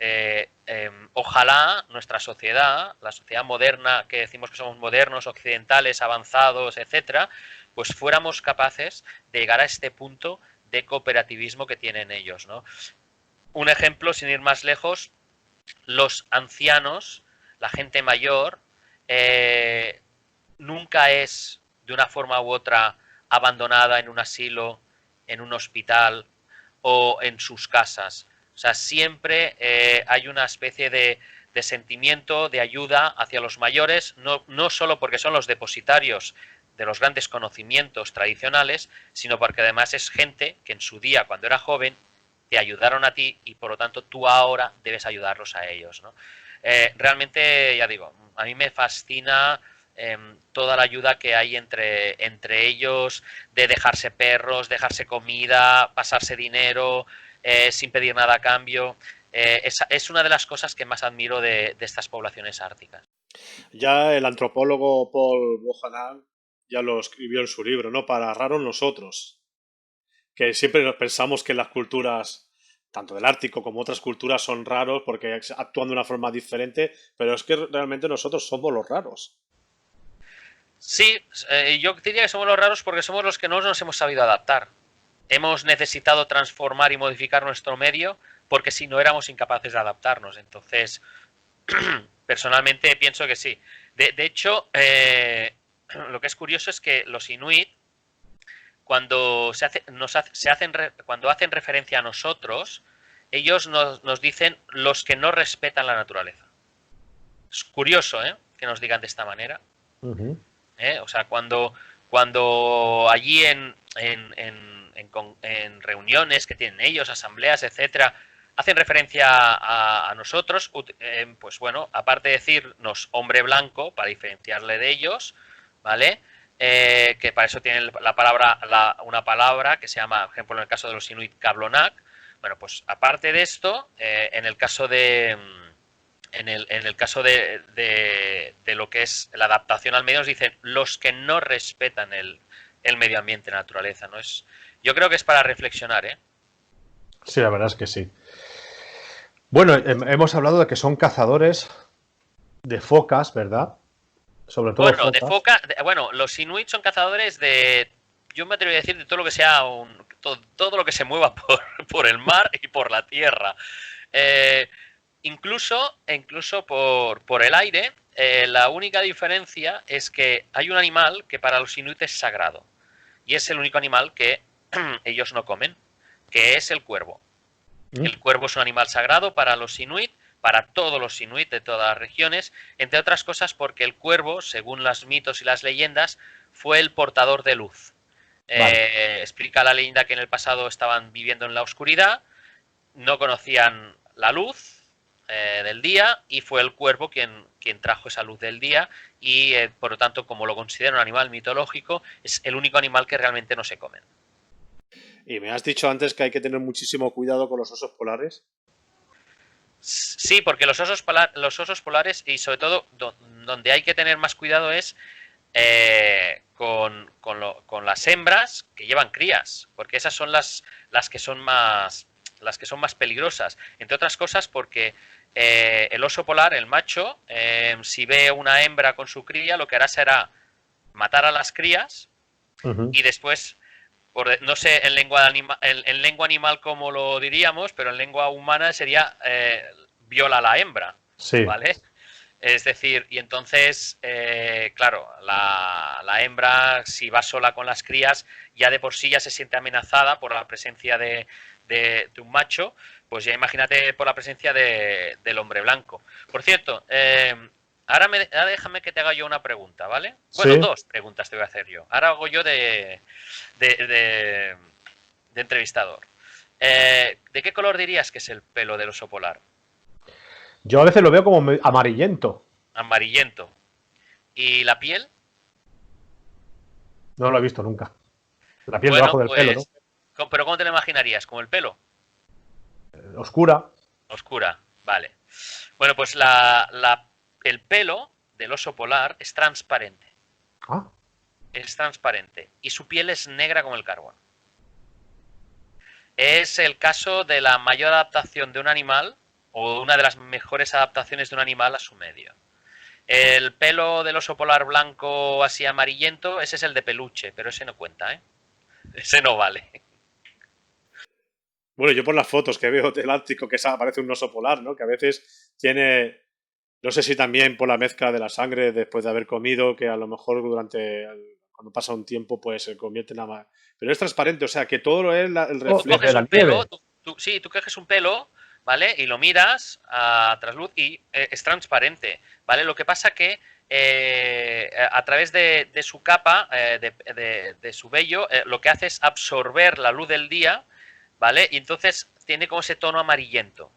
ojalá nuestra sociedad, la sociedad moderna, que decimos que somos modernos, occidentales, avanzados, etcétera, pues fuéramos capaces de llegar a este punto de cooperativismo que tienen ellos, ¿no? Un ejemplo, sin ir más lejos, los ancianos, la gente mayor, eh, nunca es de una forma u otra abandonada en un asilo, en un hospital o en sus casas. O sea, siempre hay una especie de sentimiento de ayuda hacia los mayores, no solo porque son los depositarios de los grandes conocimientos tradicionales, sino porque además es gente que en su día, cuando era joven, te ayudaron a ti y por lo tanto tú ahora debes ayudarlos a ellos, ¿no? Realmente, ya digo, a mí me fascina toda la ayuda que hay entre ellos, de dejarse perros, dejarse comida, pasarse dinero, sin pedir nada a cambio. Es una de las cosas que más admiro de estas poblaciones árticas. Ya el antropólogo Paul Bohannan ya lo escribió en su libro, ¿no? Para raros nosotros, que siempre nos pensamos que las culturas, tanto del Ártico como otras culturas, son raros porque actúan de una forma diferente, pero es que realmente nosotros somos los raros. Sí, yo diría que somos los raros porque somos los que no nos hemos sabido adaptar. Hemos necesitado transformar y modificar nuestro medio porque si no éramos incapaces de adaptarnos. Entonces, personalmente pienso que sí. De hecho, lo que es curioso es que los inuit, cuando cuando hacen referencia a nosotros, ellos nos dicen los que no respetan la naturaleza. Es curioso, ¿eh?, que nos digan de esta manera. Ujú. O sea, cuando allí en reuniones que tienen ellos, asambleas, etcétera, hacen referencia a nosotros, pues bueno, aparte de decirnos hombre blanco para diferenciarle de ellos, ¿vale? Que para eso tienen una palabra que se llama, por ejemplo, en el caso de los inuit, kablonak. Bueno, pues aparte de esto, en el caso de lo que es la adaptación al medio, nos dicen los que no respetan el medio ambiente, la naturaleza, ¿no? Yo creo que es para reflexionar, ¿eh? Sí, la verdad es que sí. Bueno, hemos hablado de que son cazadores de focas, ¿verdad? Sobre todo Bueno, focas. bueno, los inuit son cazadores yo me atrevo a decir, de todo lo que sea todo lo que se mueva por el mar y por la tierra. Eh, incluso por el aire. La única diferencia es que hay un animal que para los inuit es sagrado, y es el único animal que ellos no comen, que es el cuervo. ¿Mm? El cuervo es un animal sagrado para los inuit, para todos los inuit de todas las regiones, entre otras cosas porque el cuervo, según los mitos y las leyendas, fue el portador de luz. Vale. Explica la leyenda que en el pasado estaban viviendo en la oscuridad, no conocían la luz del día y fue el cuervo quien trajo esa luz del día y por lo tanto, como lo considera un animal mitológico, es el único animal que realmente no se comen. Y me has dicho antes que hay que tener muchísimo cuidado con los osos polares. Sí, porque los osos polares y sobre todo donde hay que tener más cuidado es con las hembras que llevan crías, porque esas son las que son más peligrosas, entre otras cosas porque el oso polar, el macho, si ve una hembra con su cría, lo que hará será matar a las crías y después, no sé en lengua animal como lo diríamos, pero en lengua humana sería viola a la hembra, Sí. ¿vale? Es decir, y entonces, claro, la hembra, si va sola con las crías, ya de por sí ya se siente amenazada por la presencia de un macho, pues ya imagínate por la presencia del hombre blanco. Por cierto, ahora déjame que te haga yo una pregunta, ¿vale? Bueno, Sí. dos preguntas te voy a hacer yo. Ahora hago yo de, de- de entrevistador. ¿De qué color dirías que es el pelo del oso polar? Yo a veces lo veo como amarillento. Amarillento. ¿Y la piel? No lo he visto nunca. La piel Bueno, debajo del pelo, ¿no? pues, ¿pero cómo te lo imaginarías? ¿Como el pelo? Oscura. Oscura, vale. Bueno, pues el pelo del oso polar es transparente. Ah, Es transparente. Y su piel es negra como el carbón. Es el caso de la mayor adaptación de un animal, o una de las mejores adaptaciones de un animal a su medio. El pelo del oso polar blanco así amarillento, ese es el de peluche, pero ese no cuenta, ¿eh? Ese no vale. Bueno, yo por las fotos que veo del Ártico, que parece un oso polar, ¿no? Que a veces tiene, no sé si también por la mezcla de la sangre después de haber comido, que a lo mejor cuando pasa un tiempo, pues se convierte en Pero es transparente, o sea, que todo lo es el oh, Tú de coges reflejo. la un pelo, nieve. sí, tú coges un pelo, ¿vale? Y lo miras a trasluz y es transparente, ¿vale? Lo que pasa que a través de su capa, de su vello, lo que hace es absorber la luz del día, ¿vale? Y entonces tiene como ese tono amarillento.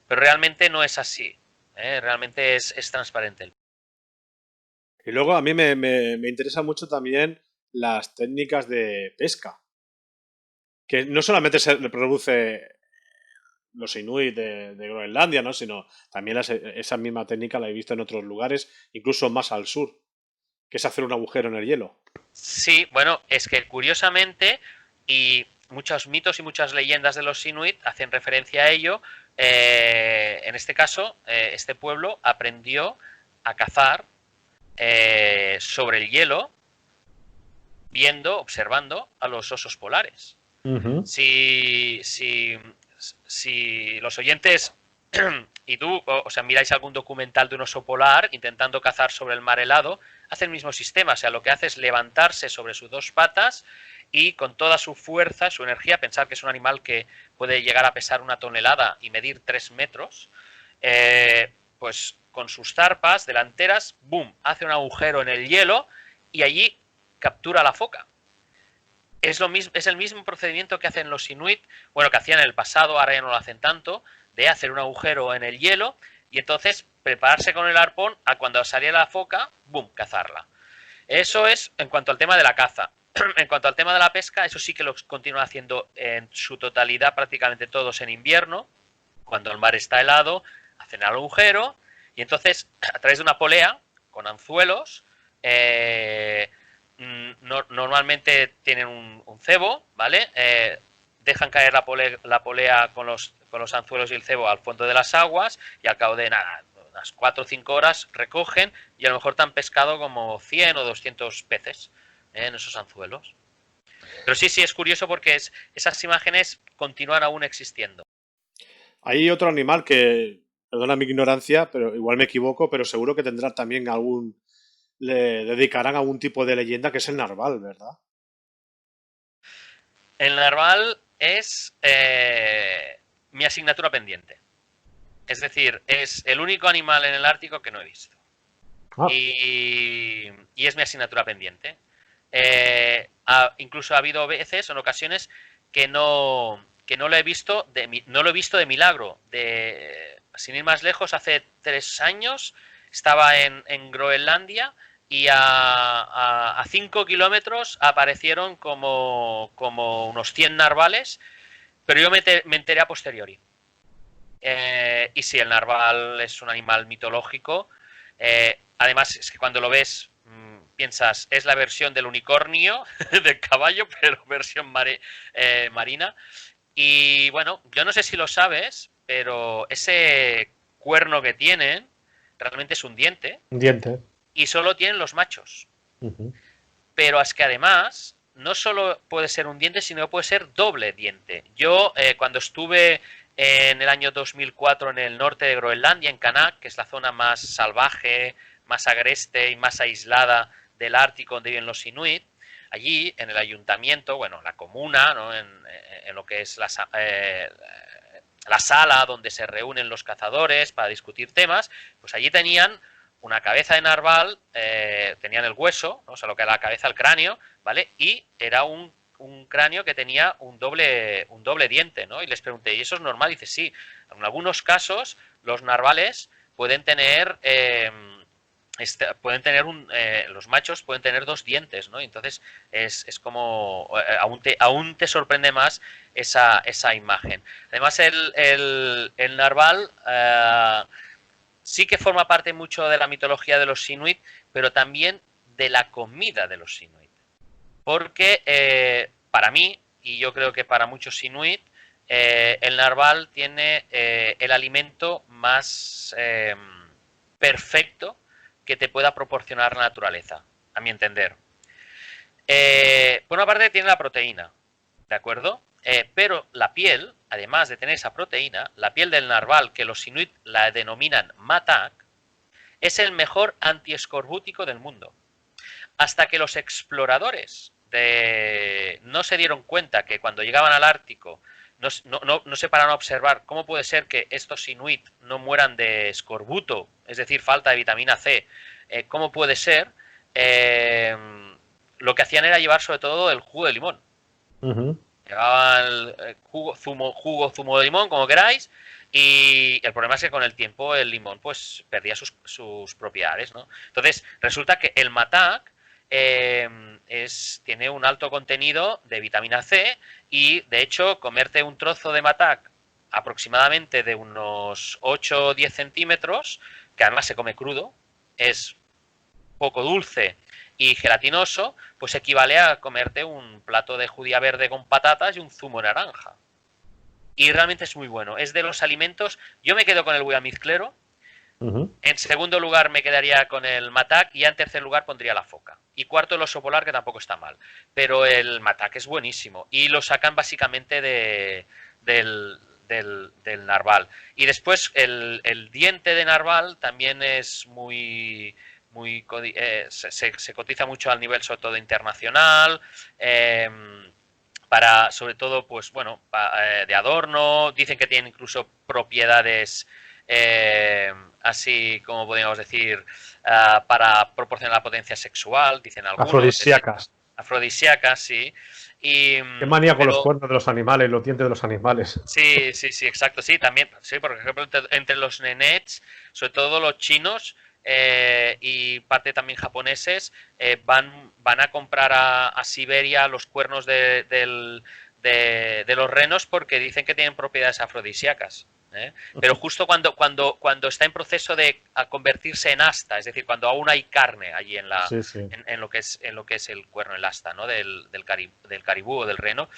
Pero realmente no es así, ¿eh? Realmente es transparente. Y luego a mí me interesa mucho también las técnicas de pesca, que no solamente se reproduce los inuit de Groenlandia, ¿no? Sino también esa misma técnica la he visto en otros lugares, incluso más al sur, que es hacer un agujero en el hielo. Sí, bueno, es que curiosamente, y muchos mitos y muchas leyendas de los Inuit hacen referencia a ello, en este caso, este pueblo aprendió a cazar sobre el hielo, observando a los osos polares. Ujú. Si, si, si los oyentes y tú, o sea, miráis algún documental de un oso polar intentando cazar sobre el mar helado, hace el mismo sistema, o sea, lo que hace es levantarse sobre sus dos patas y con toda su fuerza, su energía, pensar que es un animal que puede llegar a pesar 1 tonelada y medir 3 metros, pues con sus zarpas delanteras, boom, hace un agujero en el hielo y allí captura la foca. Es el mismo procedimiento que hacen los inuit, bueno, que hacían en el pasado, ahora ya no lo hacen tanto, de hacer un agujero en el hielo y entonces prepararse con el arpón a cuando saliera la foca, boom, cazarla. Eso es en cuanto al tema de la caza. En cuanto al tema de la pesca, eso sí que lo continúan haciendo en su totalidad prácticamente todos en invierno, cuando el mar está helado, hacen el agujero y entonces a través de una polea con anzuelos, normalmente tienen un cebo, ¿vale? Dejan caer la polea con los anzuelos y el cebo al fondo de las aguas y al cabo de nada, unas 4 o 5 horas recogen y a lo mejor te han pescado como 100 o 200 peces en esos anzuelos. Pero sí, sí, es curioso porque esas imágenes continúan aún existiendo. Hay otro animal que, perdona mi ignorancia, pero igual me equivoco, pero seguro que tendrá también le dedicarán algún tipo de leyenda que es el narval, ¿verdad? El narval es mi asignatura pendiente. Es decir, es el único animal en el Ártico que no he visto. Ah, Y es mi asignatura pendiente. Incluso ha habido veces, en ocasiones, que no lo he visto no lo he visto de milagro. Sin ir más lejos, hace 3 años estaba en Groenlandia y a 5 kilómetros aparecieron como unos 100 narvales, pero yo me enteré a posteriori. Y si el narval es un animal mitológico, además es que cuando lo ves piensas, es la versión del unicornio, del caballo, pero versión marina. Y bueno, yo no sé si lo sabes, pero ese cuerno que tienen realmente es un diente un diente. y solo tienen los machos. Ujú. Pero es que además no solo puede ser un diente, sino que puede ser doble diente. Yo cuando estuve en el año 2004 en el norte de Groenlandia, en Kanak, que es la zona más salvaje, más agreste y más aislada del Ártico donde viven los inuit, allí en el ayuntamiento, bueno, la comuna, ¿no? en lo que es la sala donde se reúnen los cazadores para discutir temas, pues allí tenían una cabeza de narval, tenían el hueso, ¿no? O sea, lo que era la cabeza, el cráneo, ¿vale? Y era un cráneo que tenía un doble diente, ¿no? Y les pregunté, ¿y eso es normal? Y dice, sí, en algunos casos los narvales pueden tener los machos pueden tener dos dientes, ¿no? Entonces es como aún te sorprende más esa imagen. Además el narval sí que forma parte mucho de la mitología de los inuit, pero también de la comida de los inuit. Porque para mí, y yo creo que para muchos inuit, el narval tiene el alimento más perfecto que te pueda proporcionar la naturaleza, a mi entender. Por una parte tiene la proteína, ¿de acuerdo? Pero la piel, además de tener esa proteína, la piel del narval, que los inuit la denominan matak, es el mejor antiescorbútico del mundo. Hasta que los exploradores no se dieron cuenta que cuando llegaban al Ártico no se pararon a observar cómo puede ser que estos inuit no mueran de escorbuto, es decir, falta de vitamina C, cómo puede ser, lo que hacían era llevar sobre todo el jugo de limón. Ujú. Llevaban el zumo de limón, como queráis, y el problema es que con el tiempo el limón pues perdía sus propiedades, ¿no? Entonces, resulta que el matak tiene un alto contenido de vitamina C y, de hecho, comerte un trozo de matak aproximadamente de unos 8 o 10 centímetros, que además se come crudo, es poco dulce y gelatinoso, pues equivale a comerte un plato de judía verde con patatas y un zumo de naranja. Y realmente es muy bueno. Es de los alimentos. Yo me quedo con el guiamizclero. Ujú. En segundo lugar me quedaría con el matak y ya en tercer lugar pondría la foca. Y cuarto el oso polar, que tampoco está mal. Pero el matak es buenísimo. Y lo sacan básicamente del narval. Y después el diente de narval también es se cotiza mucho al nivel sobre todo internacional, para sobre todo pues bueno de adorno. Dicen que tiene incluso propiedades así como podríamos decir para proporcionar la potencia sexual, dicen algunos, Afrodisíacas. afrodisíacas, sí. Qué manía con los Pero cuernos de los animales, los dientes de los animales. sí, sí, sí, exacto, sí, también, sí, por ejemplo, entre los nenets, sobre todo los chinos y parte también japoneses, van a comprar a Siberia los cuernos de los renos porque dicen que tienen propiedades afrodisíacas. Pero justo cuando está en proceso de convertirse en asta, es decir, cuando aún hay carne allí Sí, sí. en lo que es el cuerno, el asta, ¿no? del caribú o del reno.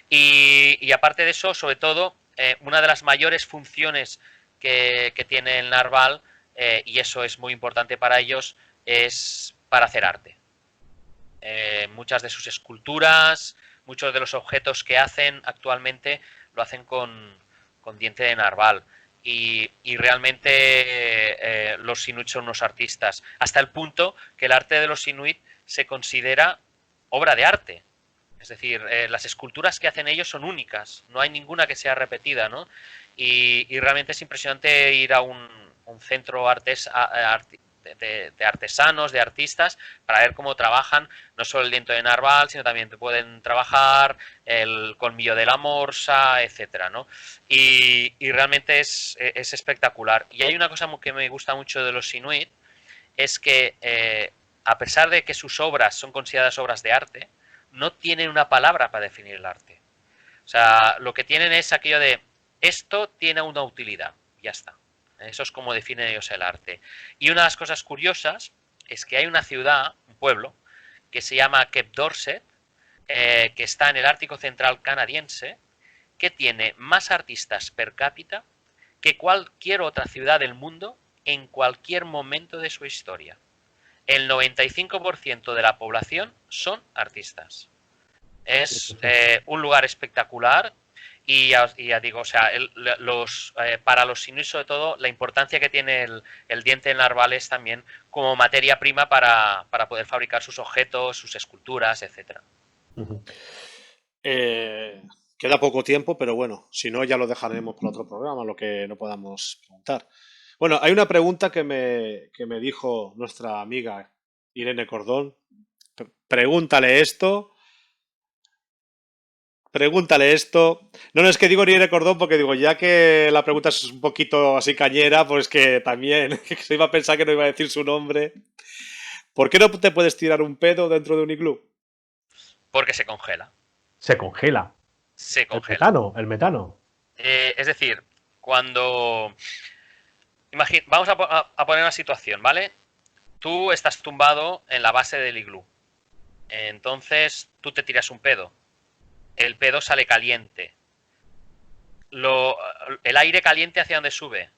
Y aparte de eso, sobre todo, una de las mayores funciones que tiene el narval, y eso es muy importante para ellos, es para hacer arte. Muchas de sus esculturas, muchos de los objetos que hacen actualmente lo hacen con diente de narval. Y realmente los inuit son unos artistas, hasta el punto que el arte de los inuit se considera obra de arte. Es decir, las esculturas que hacen ellos son únicas, no hay ninguna que sea repetida, ¿no? y realmente es impresionante ir a un centro de artesanos, de artistas, para ver cómo trabajan no solo el lienzo de narval, sino también pueden trabajar el colmillo de la morsa, etcétera, ¿no? Y realmente es espectacular. Y hay una cosa que me gusta mucho de los Inuit, es que a pesar de que sus obras son consideradas obras de arte, no tienen una palabra para definir el arte. O sea, lo que tienen es aquello de esto tiene una utilidad, ya está. Eso es como definen ellos el arte. Y una de las cosas curiosas es que hay una ciudad, un pueblo, que se llama Cape Dorset, que está en el Ártico Central canadiense, que tiene más artistas per cápita que cualquier otra ciudad del mundo en cualquier momento de su historia. El 95% de la población son artistas. Es un lugar espectacular y ya digo, o sea, para los inuit sobre todo, la importancia que tiene el diente de narval es también como materia prima para poder fabricar sus objetos, sus esculturas, etcétera. Queda poco tiempo, pero bueno, si no ya lo dejaremos para otro programa, lo que no podamos preguntar. Bueno, hay una pregunta que me dijo nuestra amiga Irene Cordón. Pregúntale esto. Pregúntale esto. No, no es que digo Irene Cordón porque digo, ya que la pregunta es un poquito así cañera, pues que también se iba a pensar que no iba a decir su nombre. ¿Por qué no te puedes tirar un pedo dentro de un iglú? Porque se congela. Se congela. Se congela. El metano. Es decir, cuando... vamos a poner una situación, ¿vale? Tú estás tumbado en la base del iglú. Entonces tú te tiras un pedo. El pedo sale caliente. El aire caliente ¿hacia dónde sube?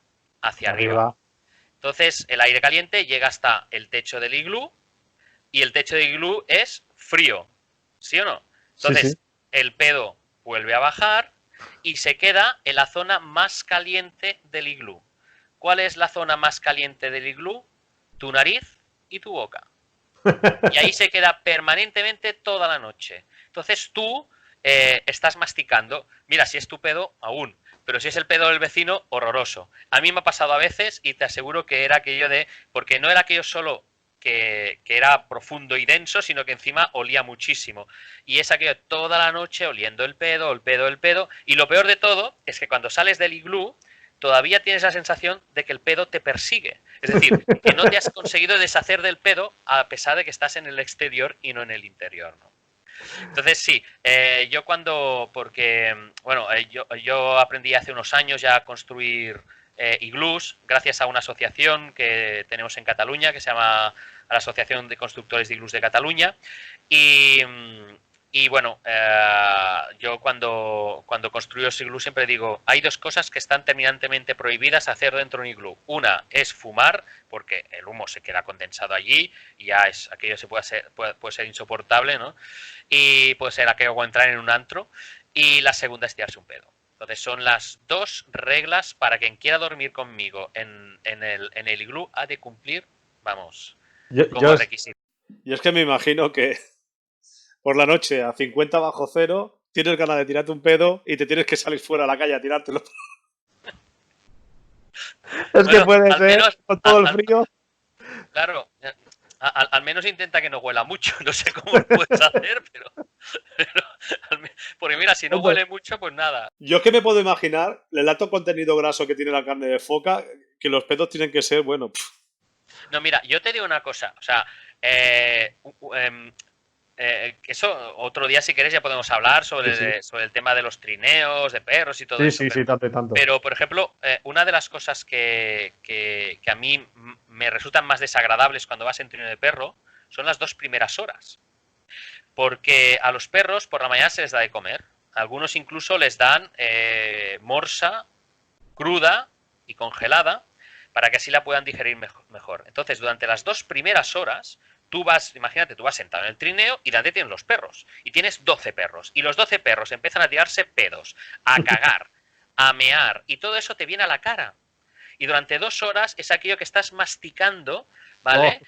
Hacia arriba. Entonces el aire caliente llega hasta el techo del iglú y el techo del iglú es frío. ¿Sí o no? Entonces sí. el pedo vuelve a bajar y se queda en la zona más caliente del iglú. ¿Cuál es la zona más caliente del iglú? Tu nariz y tu boca. Y ahí se queda permanentemente toda la noche. Entonces tú estás masticando. Mira, si es tu pedo, aún. Pero si es el pedo del vecino, horroroso. A mí me ha pasado a veces y te aseguro que era aquello de... Porque no era aquello solo que era profundo y denso, sino que encima olía muchísimo. Y es aquello toda la noche oliendo el pedo, el pedo, el pedo. Y lo peor de todo es que cuando sales del iglú, todavía tienes la sensación de que el pedo te persigue. Es decir, que no te has conseguido deshacer del pedo a pesar de que estás en el exterior y no en el interior, ¿no? Entonces sí, yo cuando, porque, bueno, yo aprendí hace unos años ya a construir iglús gracias a una asociación que tenemos en Cataluña que se llama la Asociación de Constructores de Iglús de Cataluña y bueno, yo cuando construyo los iglús siempre digo, hay dos cosas que están terminantemente prohibidas hacer dentro de un iglú. Una es fumar, porque el humo se queda condensado allí y ya es aquello puede ser insoportable, ¿no? Y puede ser aquello o entrar en un antro. Y la segunda es tirarse un pedo. Entonces son las dos reglas para quien quiera dormir conmigo en el iglú ha de cumplir, vamos, como requisito. Y es que me imagino que por la noche a 50 bajo cero tienes ganas de tirarte un pedo y te tienes que salir fuera a la calle a tirártelo. Es que puede ser menos, con todo el frío. Claro, al menos intenta que no huela mucho. No sé cómo lo puedes hacer, pero porque mira, si no huele mucho, pues nada. Yo es que me puedo imaginar el alto contenido graso que tiene la carne de foca, que los pedos tienen que ser, bueno. No, mira, yo te digo una cosa, o sea, eso otro día si queréis ya podemos hablar sobre el tema de los trineos, de perros y todo eso. Sí, tanto. Pero, por ejemplo, una de las cosas que a mí me resultan más desagradables cuando vas en trineo de perro son las 2 primeras horas. Porque a los perros por la mañana se les da de comer. Algunos incluso les dan morsa cruda y congelada para que así la puedan digerir mejor. Entonces, durante las 2 primeras horas... Imagínate, tú vas sentado en el trineo y delante tienes los perros. Y tienes 12 perros. Y los 12 perros empiezan a tirarse pedos, a cagar, a mear. Y todo eso te viene a la cara. Y durante 2 horas es aquello que estás masticando, ¿vale?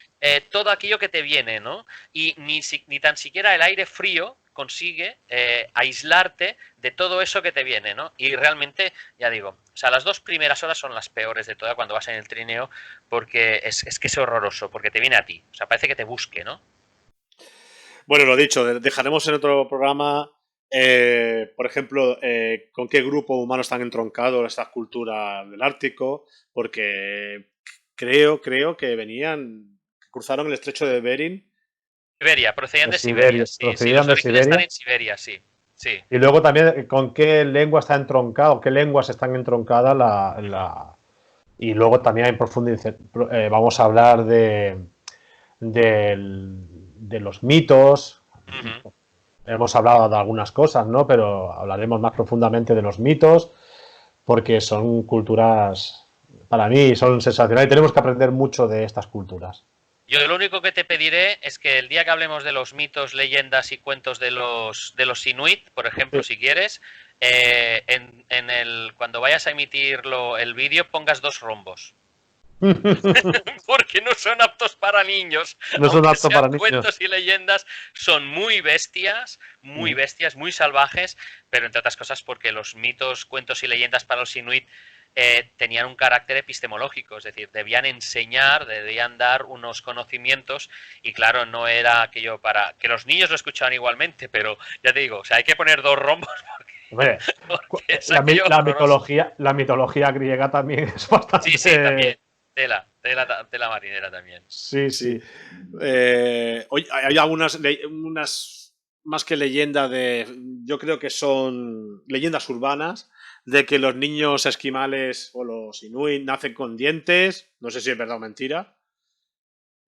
Todo aquello que te viene, ¿no? Y ni tan siquiera el aire frío consigue aislarte de todo eso que te viene, ¿no? Y realmente, ya digo, o sea, las 2 primeras horas son las peores de todas cuando vas en el trineo, porque es que es horroroso, porque te viene a ti. O sea, parece que te busque, ¿no? Bueno, lo dicho, dejaremos en otro programa, por ejemplo, con qué grupo humano están entroncados estas culturas del Ártico, porque creo que cruzaron el estrecho de Bering. Siberia, procedían De de Siberia, Siberia, sí, sí, procedían los de orígenes están Siberia. en Siberia, sí, sí. Y luego también con qué lengua está entroncada, qué lenguas están entroncadas y luego también en profundidad vamos a hablar de los mitos. Ujú. Hemos hablado de algunas cosas, ¿no? Pero hablaremos más profundamente de los mitos, porque son culturas, para mí, son sensacionales y tenemos que aprender mucho de estas culturas. Yo lo único que te pediré es que el día que hablemos de los mitos, leyendas y cuentos de los Inuit, por ejemplo, Sí. si quieres, cuando vayas a emitirlo el vídeo pongas 2 rombos. Porque no son aptos para niños, No son aunque aptos sean para niños. cuentos y leyendas, son muy bestias, muy salvajes, pero entre otras cosas porque los mitos, cuentos y leyendas para los inuit tenían un carácter epistemológico, es decir, debían enseñar, debían dar unos conocimientos y claro, no era aquello para que los niños lo escuchaban igualmente, pero ya te digo, o sea, hay que poner 2 rombos Hombre, porque es aquello horroroso. la mitología griega también es Sí, sí, bastante. también. Tela marinera también. Sí, Sí. sí. Oye, hay algunas unas más que leyendas yo creo que son leyendas urbanas de que los niños esquimales o los inuit nacen con dientes, no sé si es verdad o mentira,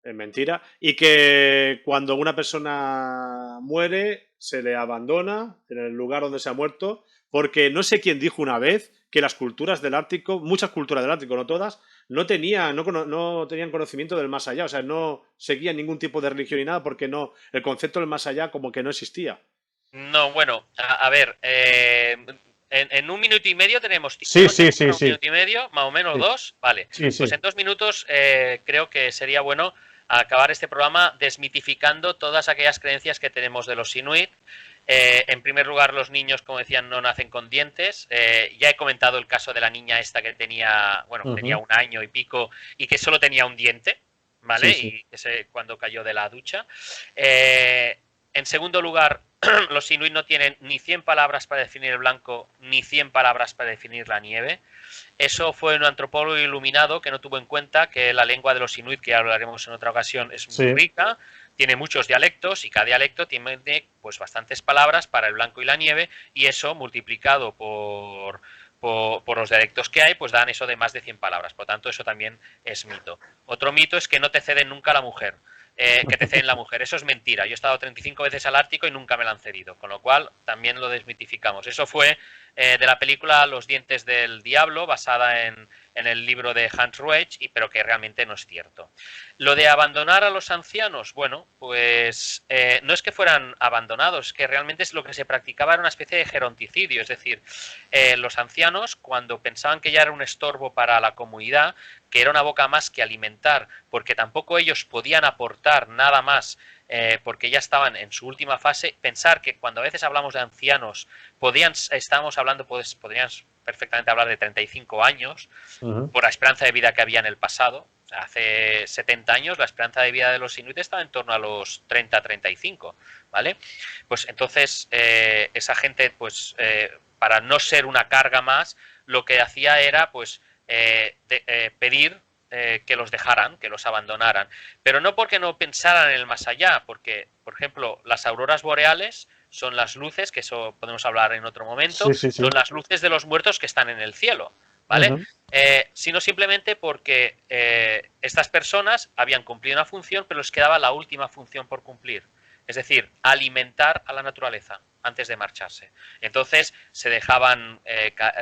es mentira, y que cuando una persona muere se le abandona en el lugar donde se ha muerto, porque no sé quién dijo una vez que las culturas del Ártico, muchas culturas del Ártico, no todas, no tenían conocimiento del más allá, o sea, no seguían ningún tipo de religión ni nada, porque no, el concepto del más allá como que no existía. No, bueno, a ver, en 1 minuto y medio tenemos, Sí, tenemos sí, tiempo sí, para un sí. minuto y medio, más o menos Sí, 2, vale. sí, Pues sí. en 2 minutos creo que sería bueno acabar este programa desmitificando todas aquellas creencias que tenemos de los inuit. En primer lugar, los niños, como decían, no nacen con dientes. Ya he comentado el caso de la niña esta que tenía, bueno, tenía Ujú. 1 año y pico y que solo tenía un diente, ¿vale? Sí, sí. Y ese cuando cayó de la ducha. Eh, en segundo lugar, los inuit no tienen ni 100 palabras para definir el blanco, ni 100 palabras para definir la nieve. Eso fue un antropólogo iluminado que no tuvo en cuenta que la lengua de los inuit, que hablaremos en otra ocasión, es muy Sí. rica, tiene muchos dialectos y cada dialecto tiene pues bastantes palabras para el blanco y la nieve y eso multiplicado por los dialectos que hay, pues dan eso de más de 100 palabras. Por lo tanto, eso también es mito. Otro mito es que no te ceden nunca la mujer. Que te ceden la mujer. Eso es mentira. Yo he estado 35 veces al Ártico y nunca me la han cedido, con lo cual también lo desmitificamos. Eso fue de la película Los dientes del diablo, basada en el libro de Hans Ruech, pero que realmente no es cierto. Lo de abandonar a los ancianos, bueno, pues no es que fueran abandonados, que realmente es lo que se practicaba era una especie de geronticidio, es decir, los ancianos cuando pensaban que ya era un estorbo para la comunidad, que era una boca más que alimentar, porque tampoco ellos podían aportar nada más, porque ya estaban en su última fase, pensar que cuando a veces hablamos de ancianos, estábamos hablando, podrían perfectamente hablar de 35 años, Ujú. por la esperanza de vida que había en el pasado. Hace 70 años la esperanza de vida de los inuit estaba en torno a los 30-35, ¿vale? Pues entonces esa gente, pues para no ser una carga más, lo que hacía era pues pedir que los dejaran, que los abandonaran. Pero no porque no pensaran en el más allá, porque, por ejemplo, las auroras boreales son las luces, que eso podemos hablar en otro momento, Sí, sí, son sí. las luces de los muertos que están en el cielo, ¿vale? Ujú. Sino simplemente porque estas personas habían cumplido una función, pero les quedaba la última función por cumplir. Es decir, alimentar a la naturaleza antes de marcharse. Entonces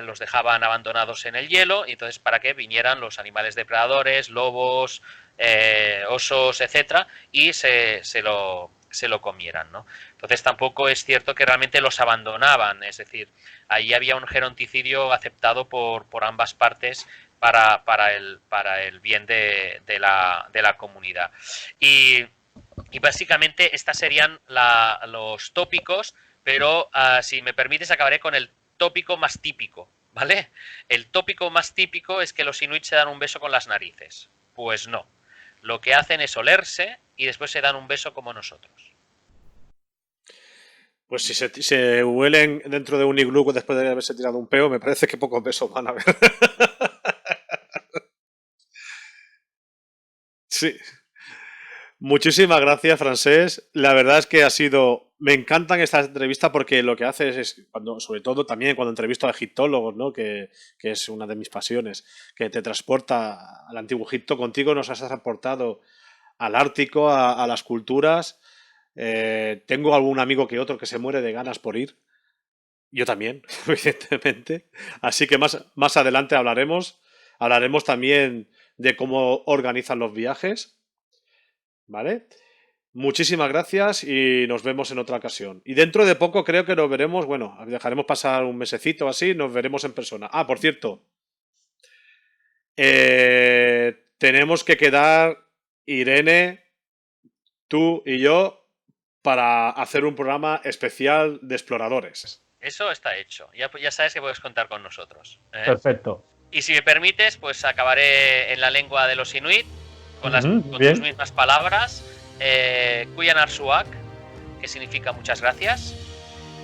los dejaban abandonados en el hielo, y entonces para que vinieran los animales depredadores, lobos, osos, etcétera, y se lo comieran, ¿no? Entonces tampoco es cierto que realmente los abandonaban, es decir, ahí había un geronticidio aceptado por ambas partes para el bien de la comunidad. Y Y básicamente estas serían los tópicos, pero si me permites acabaré con el tópico más típico, ¿vale? El tópico más típico es que los inuit se dan un beso con las narices. Pues no. Lo que hacen es olerse y después se dan un beso como nosotros. Pues si se huelen dentro de un iglú después de haberse tirado un peo, me parece que pocos besos van a haber. Sí. Muchísimas gracias, Francés. La verdad es que me encantan estas entrevistas porque lo que haces es, sobre todo también cuando entrevisto a egiptólogos, ¿no? Que es una de mis pasiones, que te transporta al antiguo Egipto. Contigo nos has transportado al Ártico, a las culturas. Tengo algún amigo que otro que se muere de ganas por ir. Yo también, evidentemente. Así que más adelante hablaremos. Hablaremos también de cómo organizan los viajes. ¿Vale? Muchísimas gracias y nos vemos en otra ocasión. Y dentro de poco creo que nos veremos, bueno, dejaremos pasar un mesecito así, nos veremos en persona. Ah, por cierto, tenemos que quedar, Irene, tú y yo, para hacer un programa especial de exploradores. Eso está hecho. Ya sabes que puedes contar con nosotros. Perfecto. Y si me permites, pues acabaré en la lengua de los inuit, con tus mismas palabras. Kuyanar Suak, que significa muchas gracias.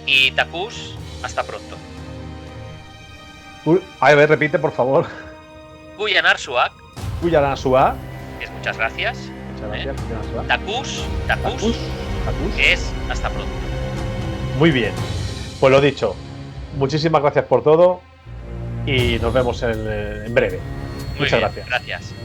Y Takus, hasta pronto. A ver, repite, por favor. Kuyanar Suak. Kuyanar Suak. Que es muchas gracias. Muchas gracias. Takus, que es hasta pronto. Muy bien. Pues lo dicho. Muchísimas gracias por todo. Y nos vemos en breve. Muchas gracias. Gracias.